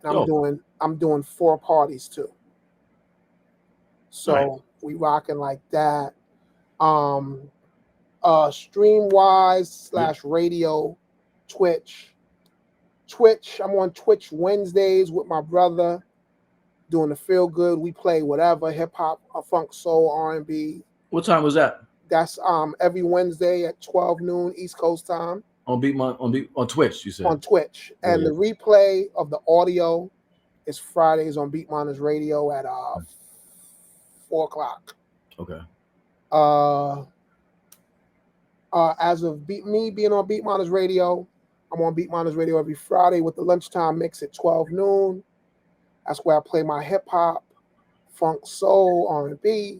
And I'm doing 4 parties too. So we rocking like that. Stream wise / radio, Twitch. I'm on Twitch Wednesdays with my brother, doing the feel good. We play whatever, hip hop, funk, soul, R&B. What time was that? That's every Wednesday at 12 noon East Coast time. On Twitch, you said? On Twitch. And the replay of the audio is Fridays on Beat Miners Radio at 4 o'clock. Okay. As of me being on Beat Miners Radio, I'm on Beat Miners Radio every Friday with the lunchtime mix at 12 noon. That's where I play my hip hop, funk, soul, R&B.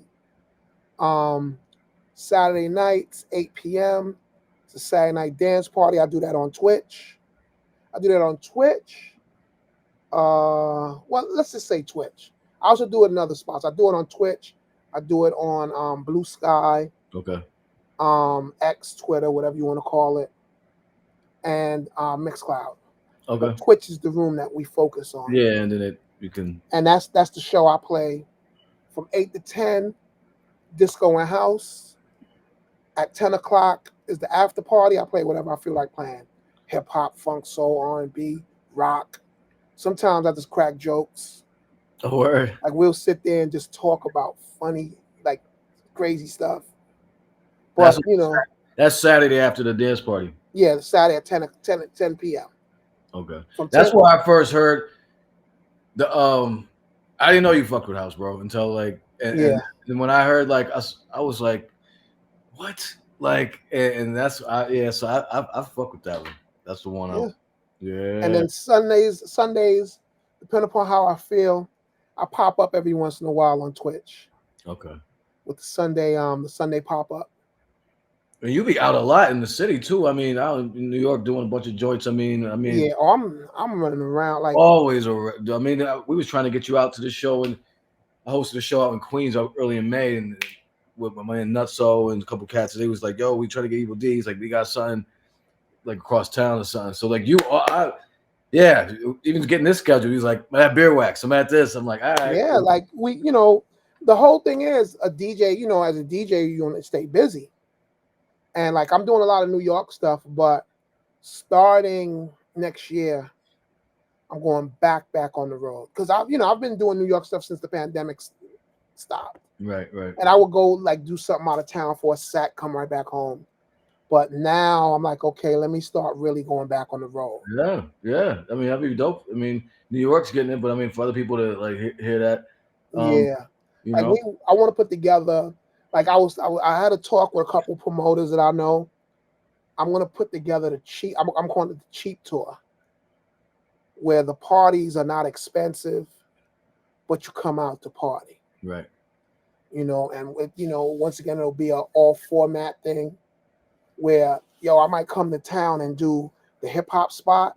Saturday nights, 8 p.m. It's a Saturday night dance party. I do that on Twitch. Well, let's just say Twitch. I also do it in other spots. I do it on Twitch. I do it on Blue Sky. Okay. X, Twitter, whatever you want to call it, and Mixcloud. Okay. But Twitch is the room that we focus on. Yeah, and then you can. And that's the show I play from 8 to 10, disco and house. At 10 o'clock is the after party. I play whatever I feel like playing. Hip hop, funk, soul, R&B, rock. Sometimes I just crack jokes. Oh, word. Like we'll sit there and just talk about funny, like crazy stuff. But that's Saturday after the dance party. Yeah, Saturday at 10 p.m. Okay. From That's 10 where I first heard the I didn't know you fucked with house, bro, until like and when I heard like I was like, what? Like and that's so I fuck with that one. That's the one. Yeah. And then Sundays, depending upon how I feel, I pop up every once in a while on Twitch. Okay. With the Sunday pop up. And you be out a lot in the city too. I mean, out in New York doing a bunch of joints. I mean. Yeah, I'm running around like always. I mean, we was trying to get you out to the show, and I hosted a show out in Queens early in May, and with my man Nutso and a couple cats. They was like, "Yo, we try to get Evil Dee." He's like, "We got something like across town or something." So like even getting this schedule, he's like, "I'm at Beer Wax. I'm at this." I'm like, "All right." Yeah, like the whole thing is a DJ. As a DJ, you want to stay busy. And like I'm doing a lot of New York stuff, but starting next year, I'm going back on the road because I've been doing New York stuff since the pandemic stopped. Right. And I would go like do something out of town for a sec, come right back home. But now I'm like, okay, let me start really going back on the road. Yeah. I mean, that'd be dope. I mean, New York's getting it, but I mean, for other people to like hear that, I want to put together. Like I had a talk with a couple promoters that I know. I'm gonna put together the cheap. I'm calling it the cheap tour, where the parties are not expensive, but you come out to party. Right. And once again it'll be an all format thing, where I might come to town and do the hip hop spot,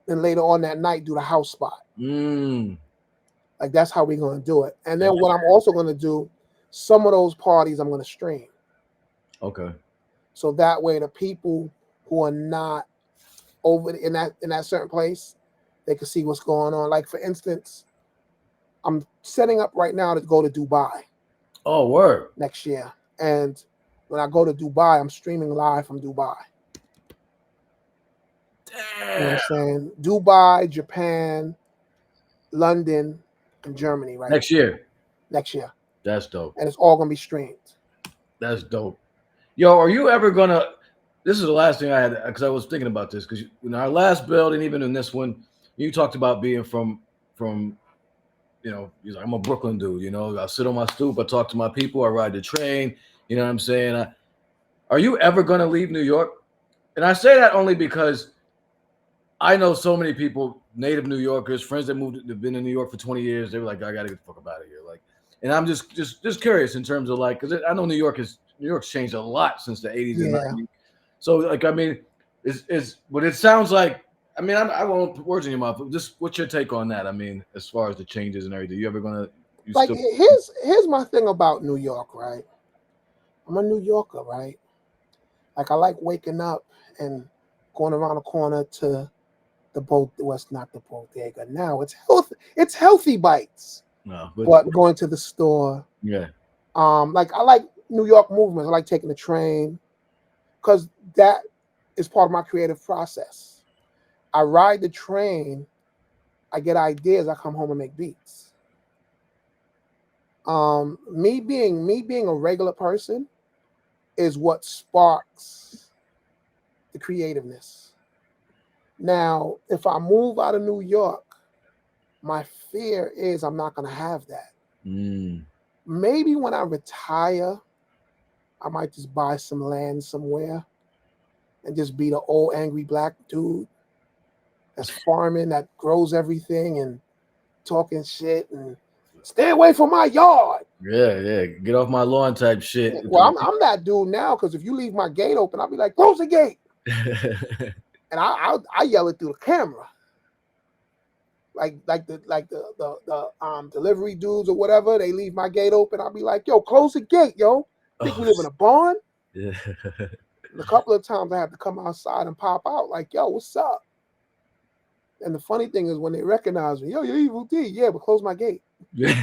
then later on that night do the house spot. Like that's how we're gonna do it. And then what I'm also gonna do. Some of those parties I'm going to stream. Okay. So that way the people who are not over in that certain place, they can see what's going on. Like for instance, I'm setting up right now to go to Dubai. Oh, word. Next year. And when I go to Dubai, I'm streaming live from Dubai. Damn. You know what I'm saying? Dubai, Japan, London, and Germany next year. Next year. That's dope. And it's all going to be streamed. That's dope. Yo, are you ever going to... This is the last thing I had, because I was thinking about this, because in our last build, and even in this one, you talked about being from he's like, I'm a Brooklyn dude, I sit on my stoop, I talk to my people, I ride the train, you know what I'm saying? Are you ever going to leave New York? And I say that only because I know so many people, native New Yorkers, friends that have been in New York for 20 years, they were like, I got to get the fuck out of here. Like, and I'm just curious in terms of like, because I know New York's changed a lot since the 80s and 90s. So like, I mean, but it sounds like, I mean, I won't put words in your mouth, but just what's your take on that? I mean, as far as the changes and everything, you ever gonna here's my thing about New York, right? I'm a New Yorker, right? Like I like waking up and going around the corner to not the bodega. Now it's healthy bites. No, but going to the store. Yeah. Like I like New York movements. I like taking the train because that is part of my creative process. I ride the train, I get ideas, I come home and make beats. Me being a regular person is what sparks the creativeness. Now, if I move out of New York, my fear is I'm not going to have that. Maybe when I retire, I might just buy some land somewhere and just be the old angry black dude that's farming, that grows everything and talking shit and stay away from my yard. Yeah. Get off my lawn type shit. Well, I'm that dude now because if you leave my gate open, I'll be like, close the gate. And I yell it through the camera. Like the delivery dudes or whatever, they leave my gate open. I'll be like, yo, close the gate, yo. Think we live in a barn? Yeah. And a couple of times I have to come outside and pop out like, yo, what's up? And the funny thing is when they recognize me, yo, you're Evil Dee. Yeah, but close my gate. Yeah.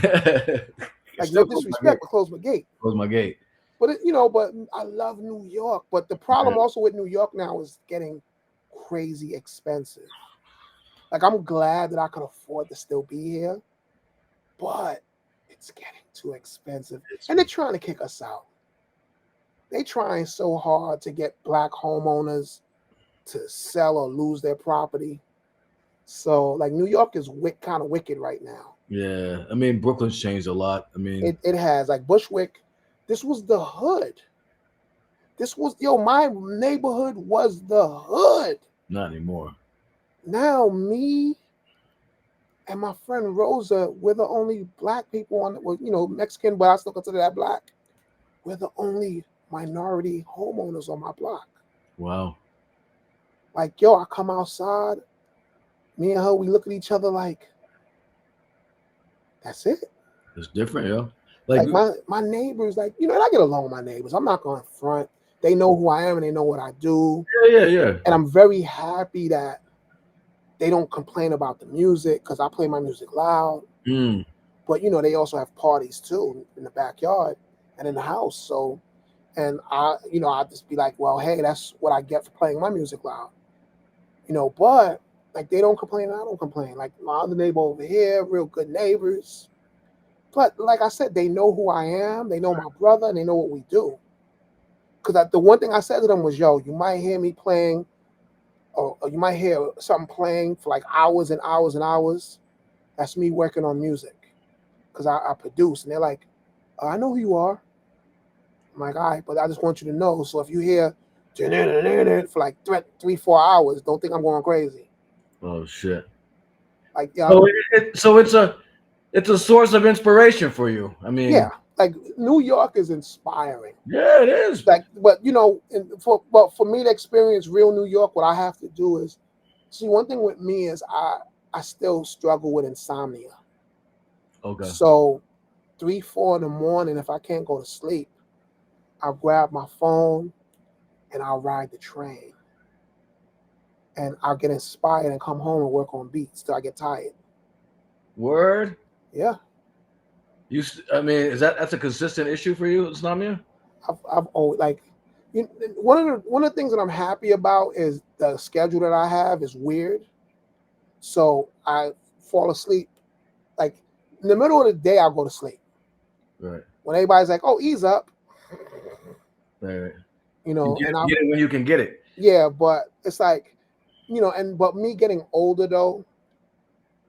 Like no disrespect, but close my gate. Close my gate. But but I love New York. But the problem also with New York now is getting crazy expensive. Like I'm glad that I can afford to still be here, but it's getting too expensive. And they're trying to kick us out. They're trying so hard to get black homeowners to sell or lose their property. So like New York is kind of wicked right now. Yeah, I mean Brooklyn's changed a lot. I mean it has like Bushwick. This was the hood. This was my neighborhood was the hood. Not anymore. Now me and my friend Rosa, we're the only black people on Mexican, but I still consider that black. We're the only minority homeowners on my block. Wow. Like, I come outside, me and her, we look at each other like, that's it. It's different, yo. Like my neighbors, like, and I get along with my neighbors. I'm not going to front. They know who I am and they know what I do. Yeah. And I'm very happy that they don't complain about the music because I play my music loud. But, they also have parties too in the backyard and in the house. So, and I just be like, well, hey, that's what I get for playing my music loud. But like they don't complain and I don't complain. Like my other neighbor over here, real good neighbors. But like I said, they know who I am. They know my brother and they know what we do. Because the one thing I said to them was, yo, you might hear me playing or you might hear something playing for like hours and hours and hours. That's me working on music because I produce. And they're like, I know who you are. I'm like, all right, but I just want you to know. So if you hear for like 3-4 hours, don't think I'm going crazy. Oh shit! Like, so it's a source of inspiration for you. I mean, yeah, like New York is inspiring. Yeah, it is. Like, but for me to experience real New York, what I have to do is see. One thing with me is I still struggle with insomnia. Okay. So 3-4 in the morning, if I can't go to sleep, I'll grab my phone and I'll ride the train. And I'll get inspired and come home and work on beats till I get tired. Word? Yeah. I mean, that's a consistent issue for you, insomnia? I've always one of the things that I'm happy about is the schedule that I have is weird. So I fall asleep like in the middle of the day. I'll go to sleep. Right. When everybody's like, "Oh, ease up." Right. You get it when you can get it. Yeah, but it's like, but me getting older though,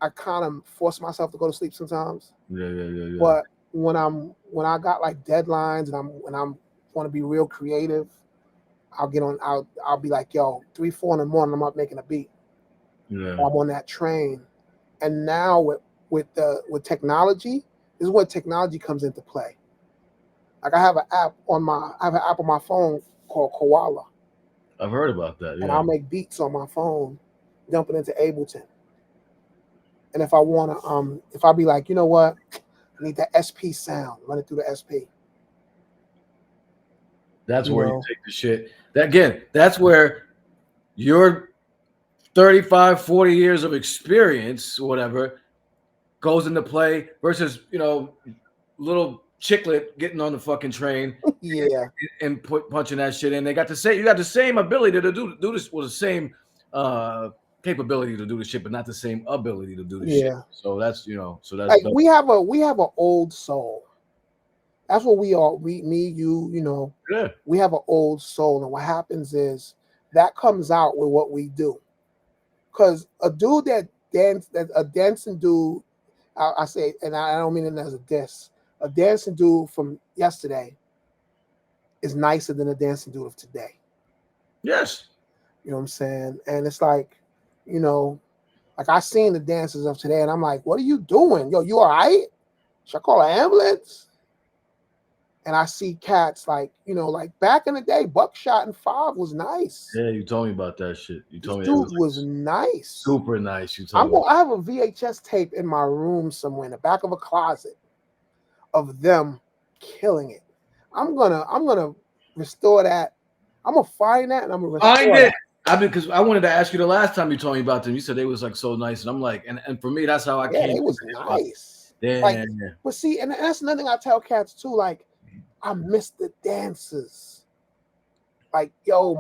I kind of force myself to go to sleep sometimes. Yeah. But when I got like deadlines and I'm want to be real creative, I'll be like, yo, 3-4 in the morning, I'm up making a beat. Yeah. I'm on that train. And now with technology, this is where technology comes into play. Like I have an app on my phone called Koala. I've heard about that. Yeah. And I'll make beats on my phone, dump it into Ableton. And if I want to, if I'll be like, you know what, I need that SP sound, run it through the SP. That's where you take the shit. That's where your 35, 40 years of experience, whatever, goes into play versus, little chicklet getting on the fucking train. Yeah. And punching that shit in. You got the same ability to do this with the same capability to do the shit, but not the same ability to do the shit. So that's like we have an old soul. That's what we are. Me, you, Yeah. We have an old soul, and what happens is that comes out with what we do. Because a dude a dancing dude, I say, and I don't mean it as a diss. A dancing dude from yesterday is nicer than a dancing dude of today. Yes. You know what I'm saying? And it's like, like I seen the dancers of today and I'm like, what are you doing? Yo, you all right? Should I call an ambulance? And I see cats like, like back in the day, Buckshot and 5 was nice. Yeah, you told me about that shit. You told me dude was nice. Super nice. You told me. I have a VHS tape in my room somewhere in the back of a closet of them killing it. I'm gonna restore that. I'm gonna find that and I'm gonna restore find it. that. because I wanted to ask you the last time you told me about them. You said they was like so nice, and I'm like, and for me, that's how I came. It was to hip-hop. nice. Yeah. Like, but see, and that's another thing I tell cats too. Like, I miss the dances. Like, yo,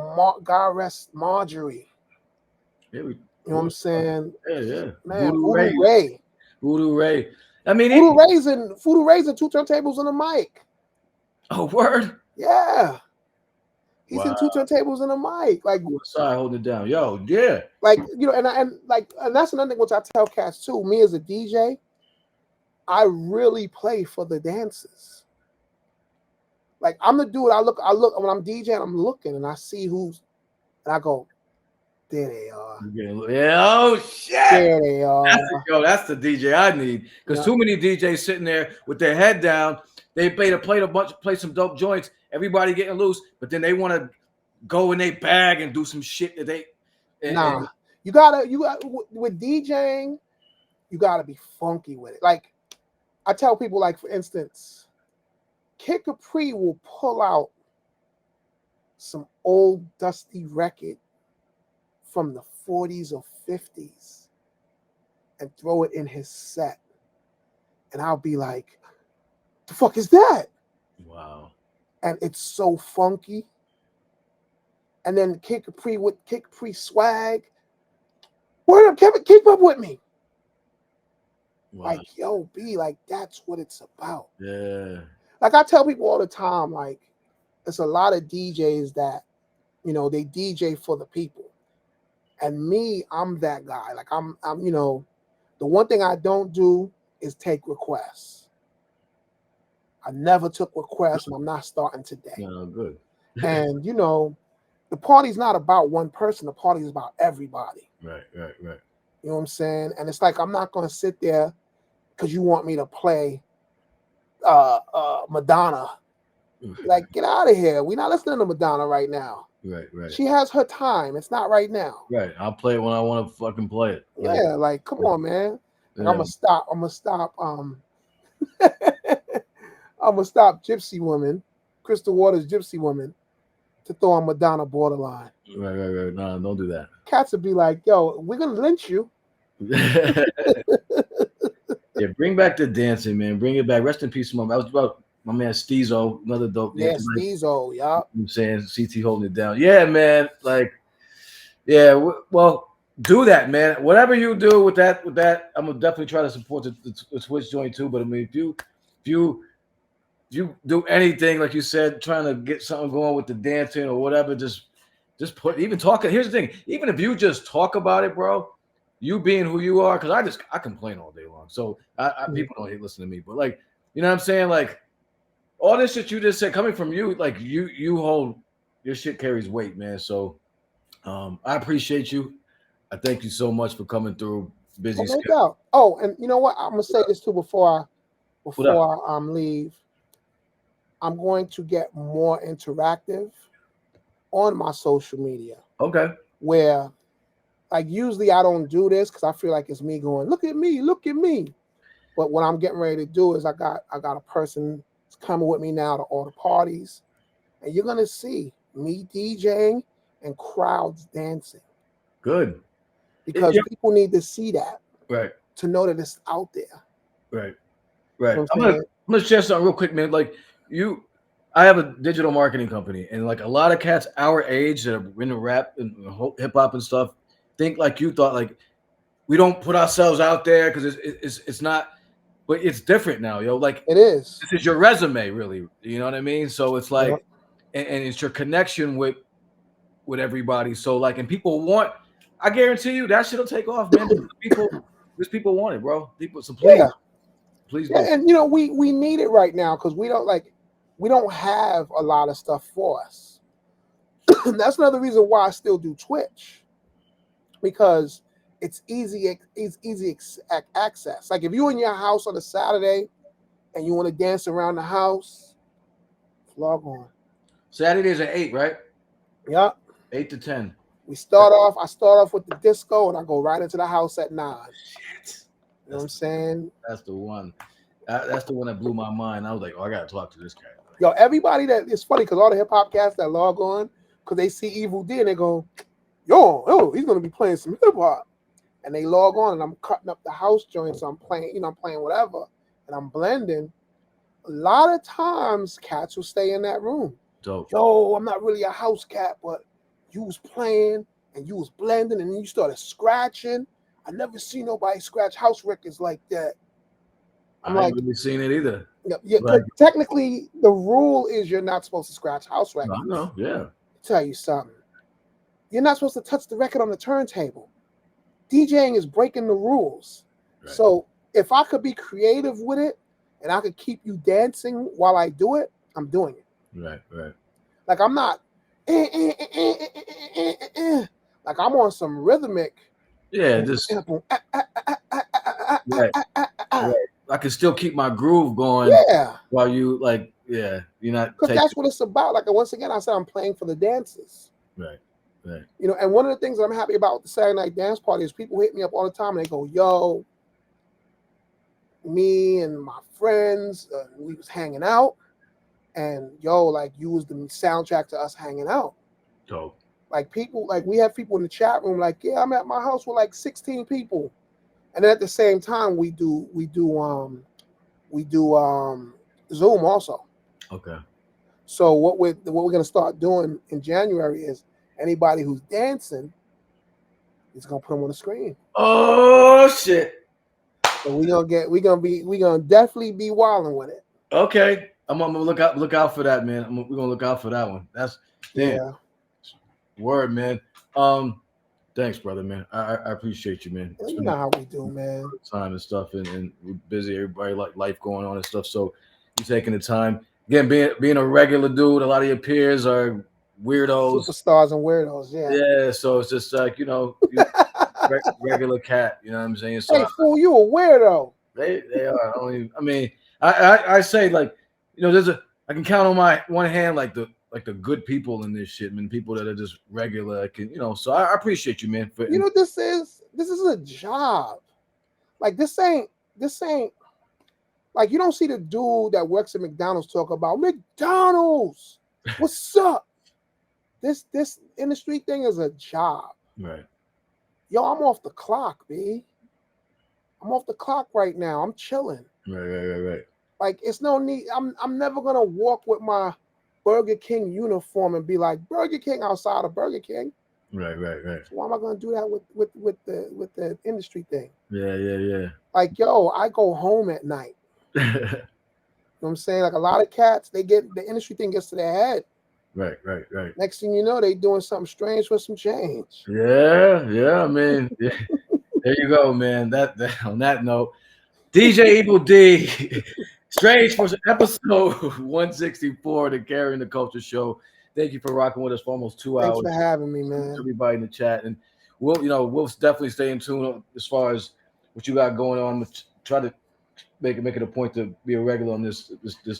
God rest Marjorie. Yeah, you know what I'm saying? Yeah. Man, Voodoo Ray. Voodoo Ray. I mean, Voodoo Ray's in 2 turntables and a mic. Oh, word. Yeah. He's in 2 turntables and a mic. Like, sorry, holding it down. Yo, yeah. Like, you know, and that's another thing which I tell cats too. Me as a DJ, I really play for the dances. Like, I'm the dude. I look when I'm DJing. I'm looking and I see and I go, there they are. Yeah. Oh shit. There they are. That's the DJ I need. Because too many DJs sitting there with their head down. They play some dope joints. Everybody getting loose, but then they want to go in their bag and do some shit that they. You gotta with DJing, you gotta be funky with it. Like, I tell people, like, for instance, Kid Capri will pull out some old dusty record from the 40s or 50s and throw it in his set. And I'll be like, the fuck is that? Wow. And it's so funky. And then Kid Capri with Kid Capri swag. Word up, Kevin, keep up with me. Wow. Like, yo, B, like, that's what it's about. Yeah. Like, I tell people all the time, like, there's a lot of DJs that, you know, they DJ for the people. And me, I'm that guy. Like, I'm, you know, the one thing I don't do is take requests. I never took requests, and I'm not starting today. No, good. And, you know, the party's not about one person. The party is about everybody. Right. You know what I'm saying? And it's like, I'm not going to sit there because you want me to play Madonna. Like, get out of here. We're not listening to Madonna right now. Right. She has her time. It's not right now. Right. I'll play it when I want to fucking play it. Yeah, like, come on, man. Like, I'm gonna stop. I'm gonna stop Gypsy Woman, Crystal Waters Gypsy Woman, to throw on Madonna Borderline. Right. No, don't do that. Cats would be like, yo, we're gonna lynch you. Yeah, bring back the dancing, man. Bring it back. Rest in peace, Mom. I was about my man Steezo, another dope. Yeah, Steezo, yeah. I'm saying CT holding it down. Yeah, man. Like, yeah. Well, do that, man. Whatever you do with that, I'm gonna definitely try to support the Twitch joint too. But I mean, if you do anything like you said, trying to get something going with the dancing or whatever, just put even talking. Here's the thing: even if you just talk about it, bro, you being who you are, because I complain all day long. So people don't hate listening to me, but like, you know what I'm saying? Like, all this shit you just said coming from you, like you hold your shit carries weight, man. So I appreciate you. I thank you so much for coming through. Busy schedule. No doubt. Oh, and you know what? I'm gonna say this too before I leave. I'm going to get more interactive on my social media. Okay. Where, like, usually I don't do this because I feel like it's me going, look at me. But what I'm getting ready to do is I got a person that's coming with me now to all the parties, and you're gonna see me DJing and crowds dancing. Good. Because people need to see that. Right. To know that it's out there. Right. You know I'm gonna share something real quick, man. Like, I have a digital marketing company, and like a lot of cats our age that are into rap and hip hop and stuff think like you thought. Like, we don't put ourselves out there because it's not, but it's different now, yo. Like, it is. This is your resume, really. You know what I mean? So it's like, and it's your connection with everybody. So like, and people want. I guarantee you that shit'll take off, man. People want it, bro. So please do. And you know, we need it right now because we don't have a lot of stuff for us. That's another reason why I still do Twitch, because it's easy access. Like, if you're in your house on a Saturday and you want to dance around the house, log on. Saturdays at 8, right? Yep. 8 to 10. I start off with the disco and I go right into the house at 9. Shit. You know what I'm saying? That's the one. That's the one that blew my mind. I was like, oh, I gotta talk to this guy. Yo, everybody it's funny because all the hip hop cats that log on because they see Evil Dee and they go, yo, he's gonna be playing some hip hop. And they log on, and I'm cutting up the house joint, so I'm playing, I'm playing whatever, and I'm blending. A lot of times, cats will stay in that room. Dope. Yo, I'm not really a house cat, but you was playing and you was blending, and then you started scratching. I never seen nobody scratch house records like that. I'm I ain't really seen it either. Yeah, Like, technically, the rule is you're not supposed to scratch house records. I know, yeah. I'll tell you something. You're not supposed to touch the record on the turntable. DJing is breaking the rules. Right. So if I could be creative with it and I could keep you dancing while I do it, I'm doing it. Right. Like I'm not like I'm on some rhythmic. Yeah, just right. I can still keep my groove going. Yeah. While you you're not because that's what it's about. Like once again, I said I'm playing for the dances. Right. And one of the things that I'm happy about with the Saturday night dance party is people hit me up all the time and they go, yo, me and my friends, we was hanging out, and yo, like you was the soundtrack to us hanging out. Dope. Like people, like we have people in the chat room, like, yeah, I'm at my house with like 16 people. And then at the same time, we do Zoom also. Okay. So what we're gonna start doing in January is anybody who's dancing is gonna put them on the screen. Oh shit! So we're gonna definitely be wilding with it. Okay, I'm gonna look out for that, man. We're gonna look out for that one. That's damn. Word, man. Thanks, brother, man. I appreciate you, man. You know how we do, man. Time and stuff, and we're busy. Everybody like life going on and stuff. So you taking the time. Again, being a regular dude, a lot of your peers are weirdos, superstars and weirdos. Yeah. So it's just like regular cat. You know what I'm saying? So hey, fool, you a weirdo. They are. I say like, I can count on my one hand like the good people in this shit, man. People that are just regular, So I appreciate you, man. This is a job. Like this ain't like you don't see the dude that works at McDonald's talk about McDonald's. What's up? This industry thing is a job. Right. Yo, I'm off the clock, B. I'm off the clock right now. I'm chilling. Right. Like it's no need. I'm never gonna walk with my Burger King uniform and be like Burger King outside of Burger King. Right. So why am I gonna do that with the industry thing? Yeah. Like, yo, I go home at night. You know what I'm saying? Like a lot of cats, the industry thing gets to their head. Right. Next thing you know, they doing something strange for some change. Yeah. I mean, yeah. There you go, man. That on that note, DJ Evil Dee, strange for episode 164 of the Carrying the Culture Show. Thank you for rocking with us for almost 2 hours. Thanks for having me, man. Everybody in the chat, and we'll definitely stay in tune as far as what you got going on. Try to make it a point to be a regular on this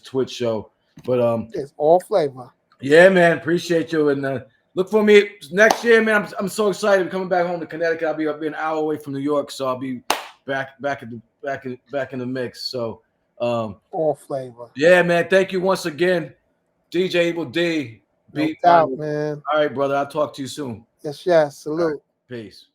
Twitch show. But it's all flavor. Yeah, man. Appreciate you, and look for me next year, man. I'm so excited. I'm coming back home to Connecticut. I'll be an hour away from New York, so I'll be back in the mix. So all flavor. Yeah, man. Thank you once again, DJ Evil Dee. No doubt, man. All right, brother. I'll talk to you soon. Yes. Salute. Right. Peace.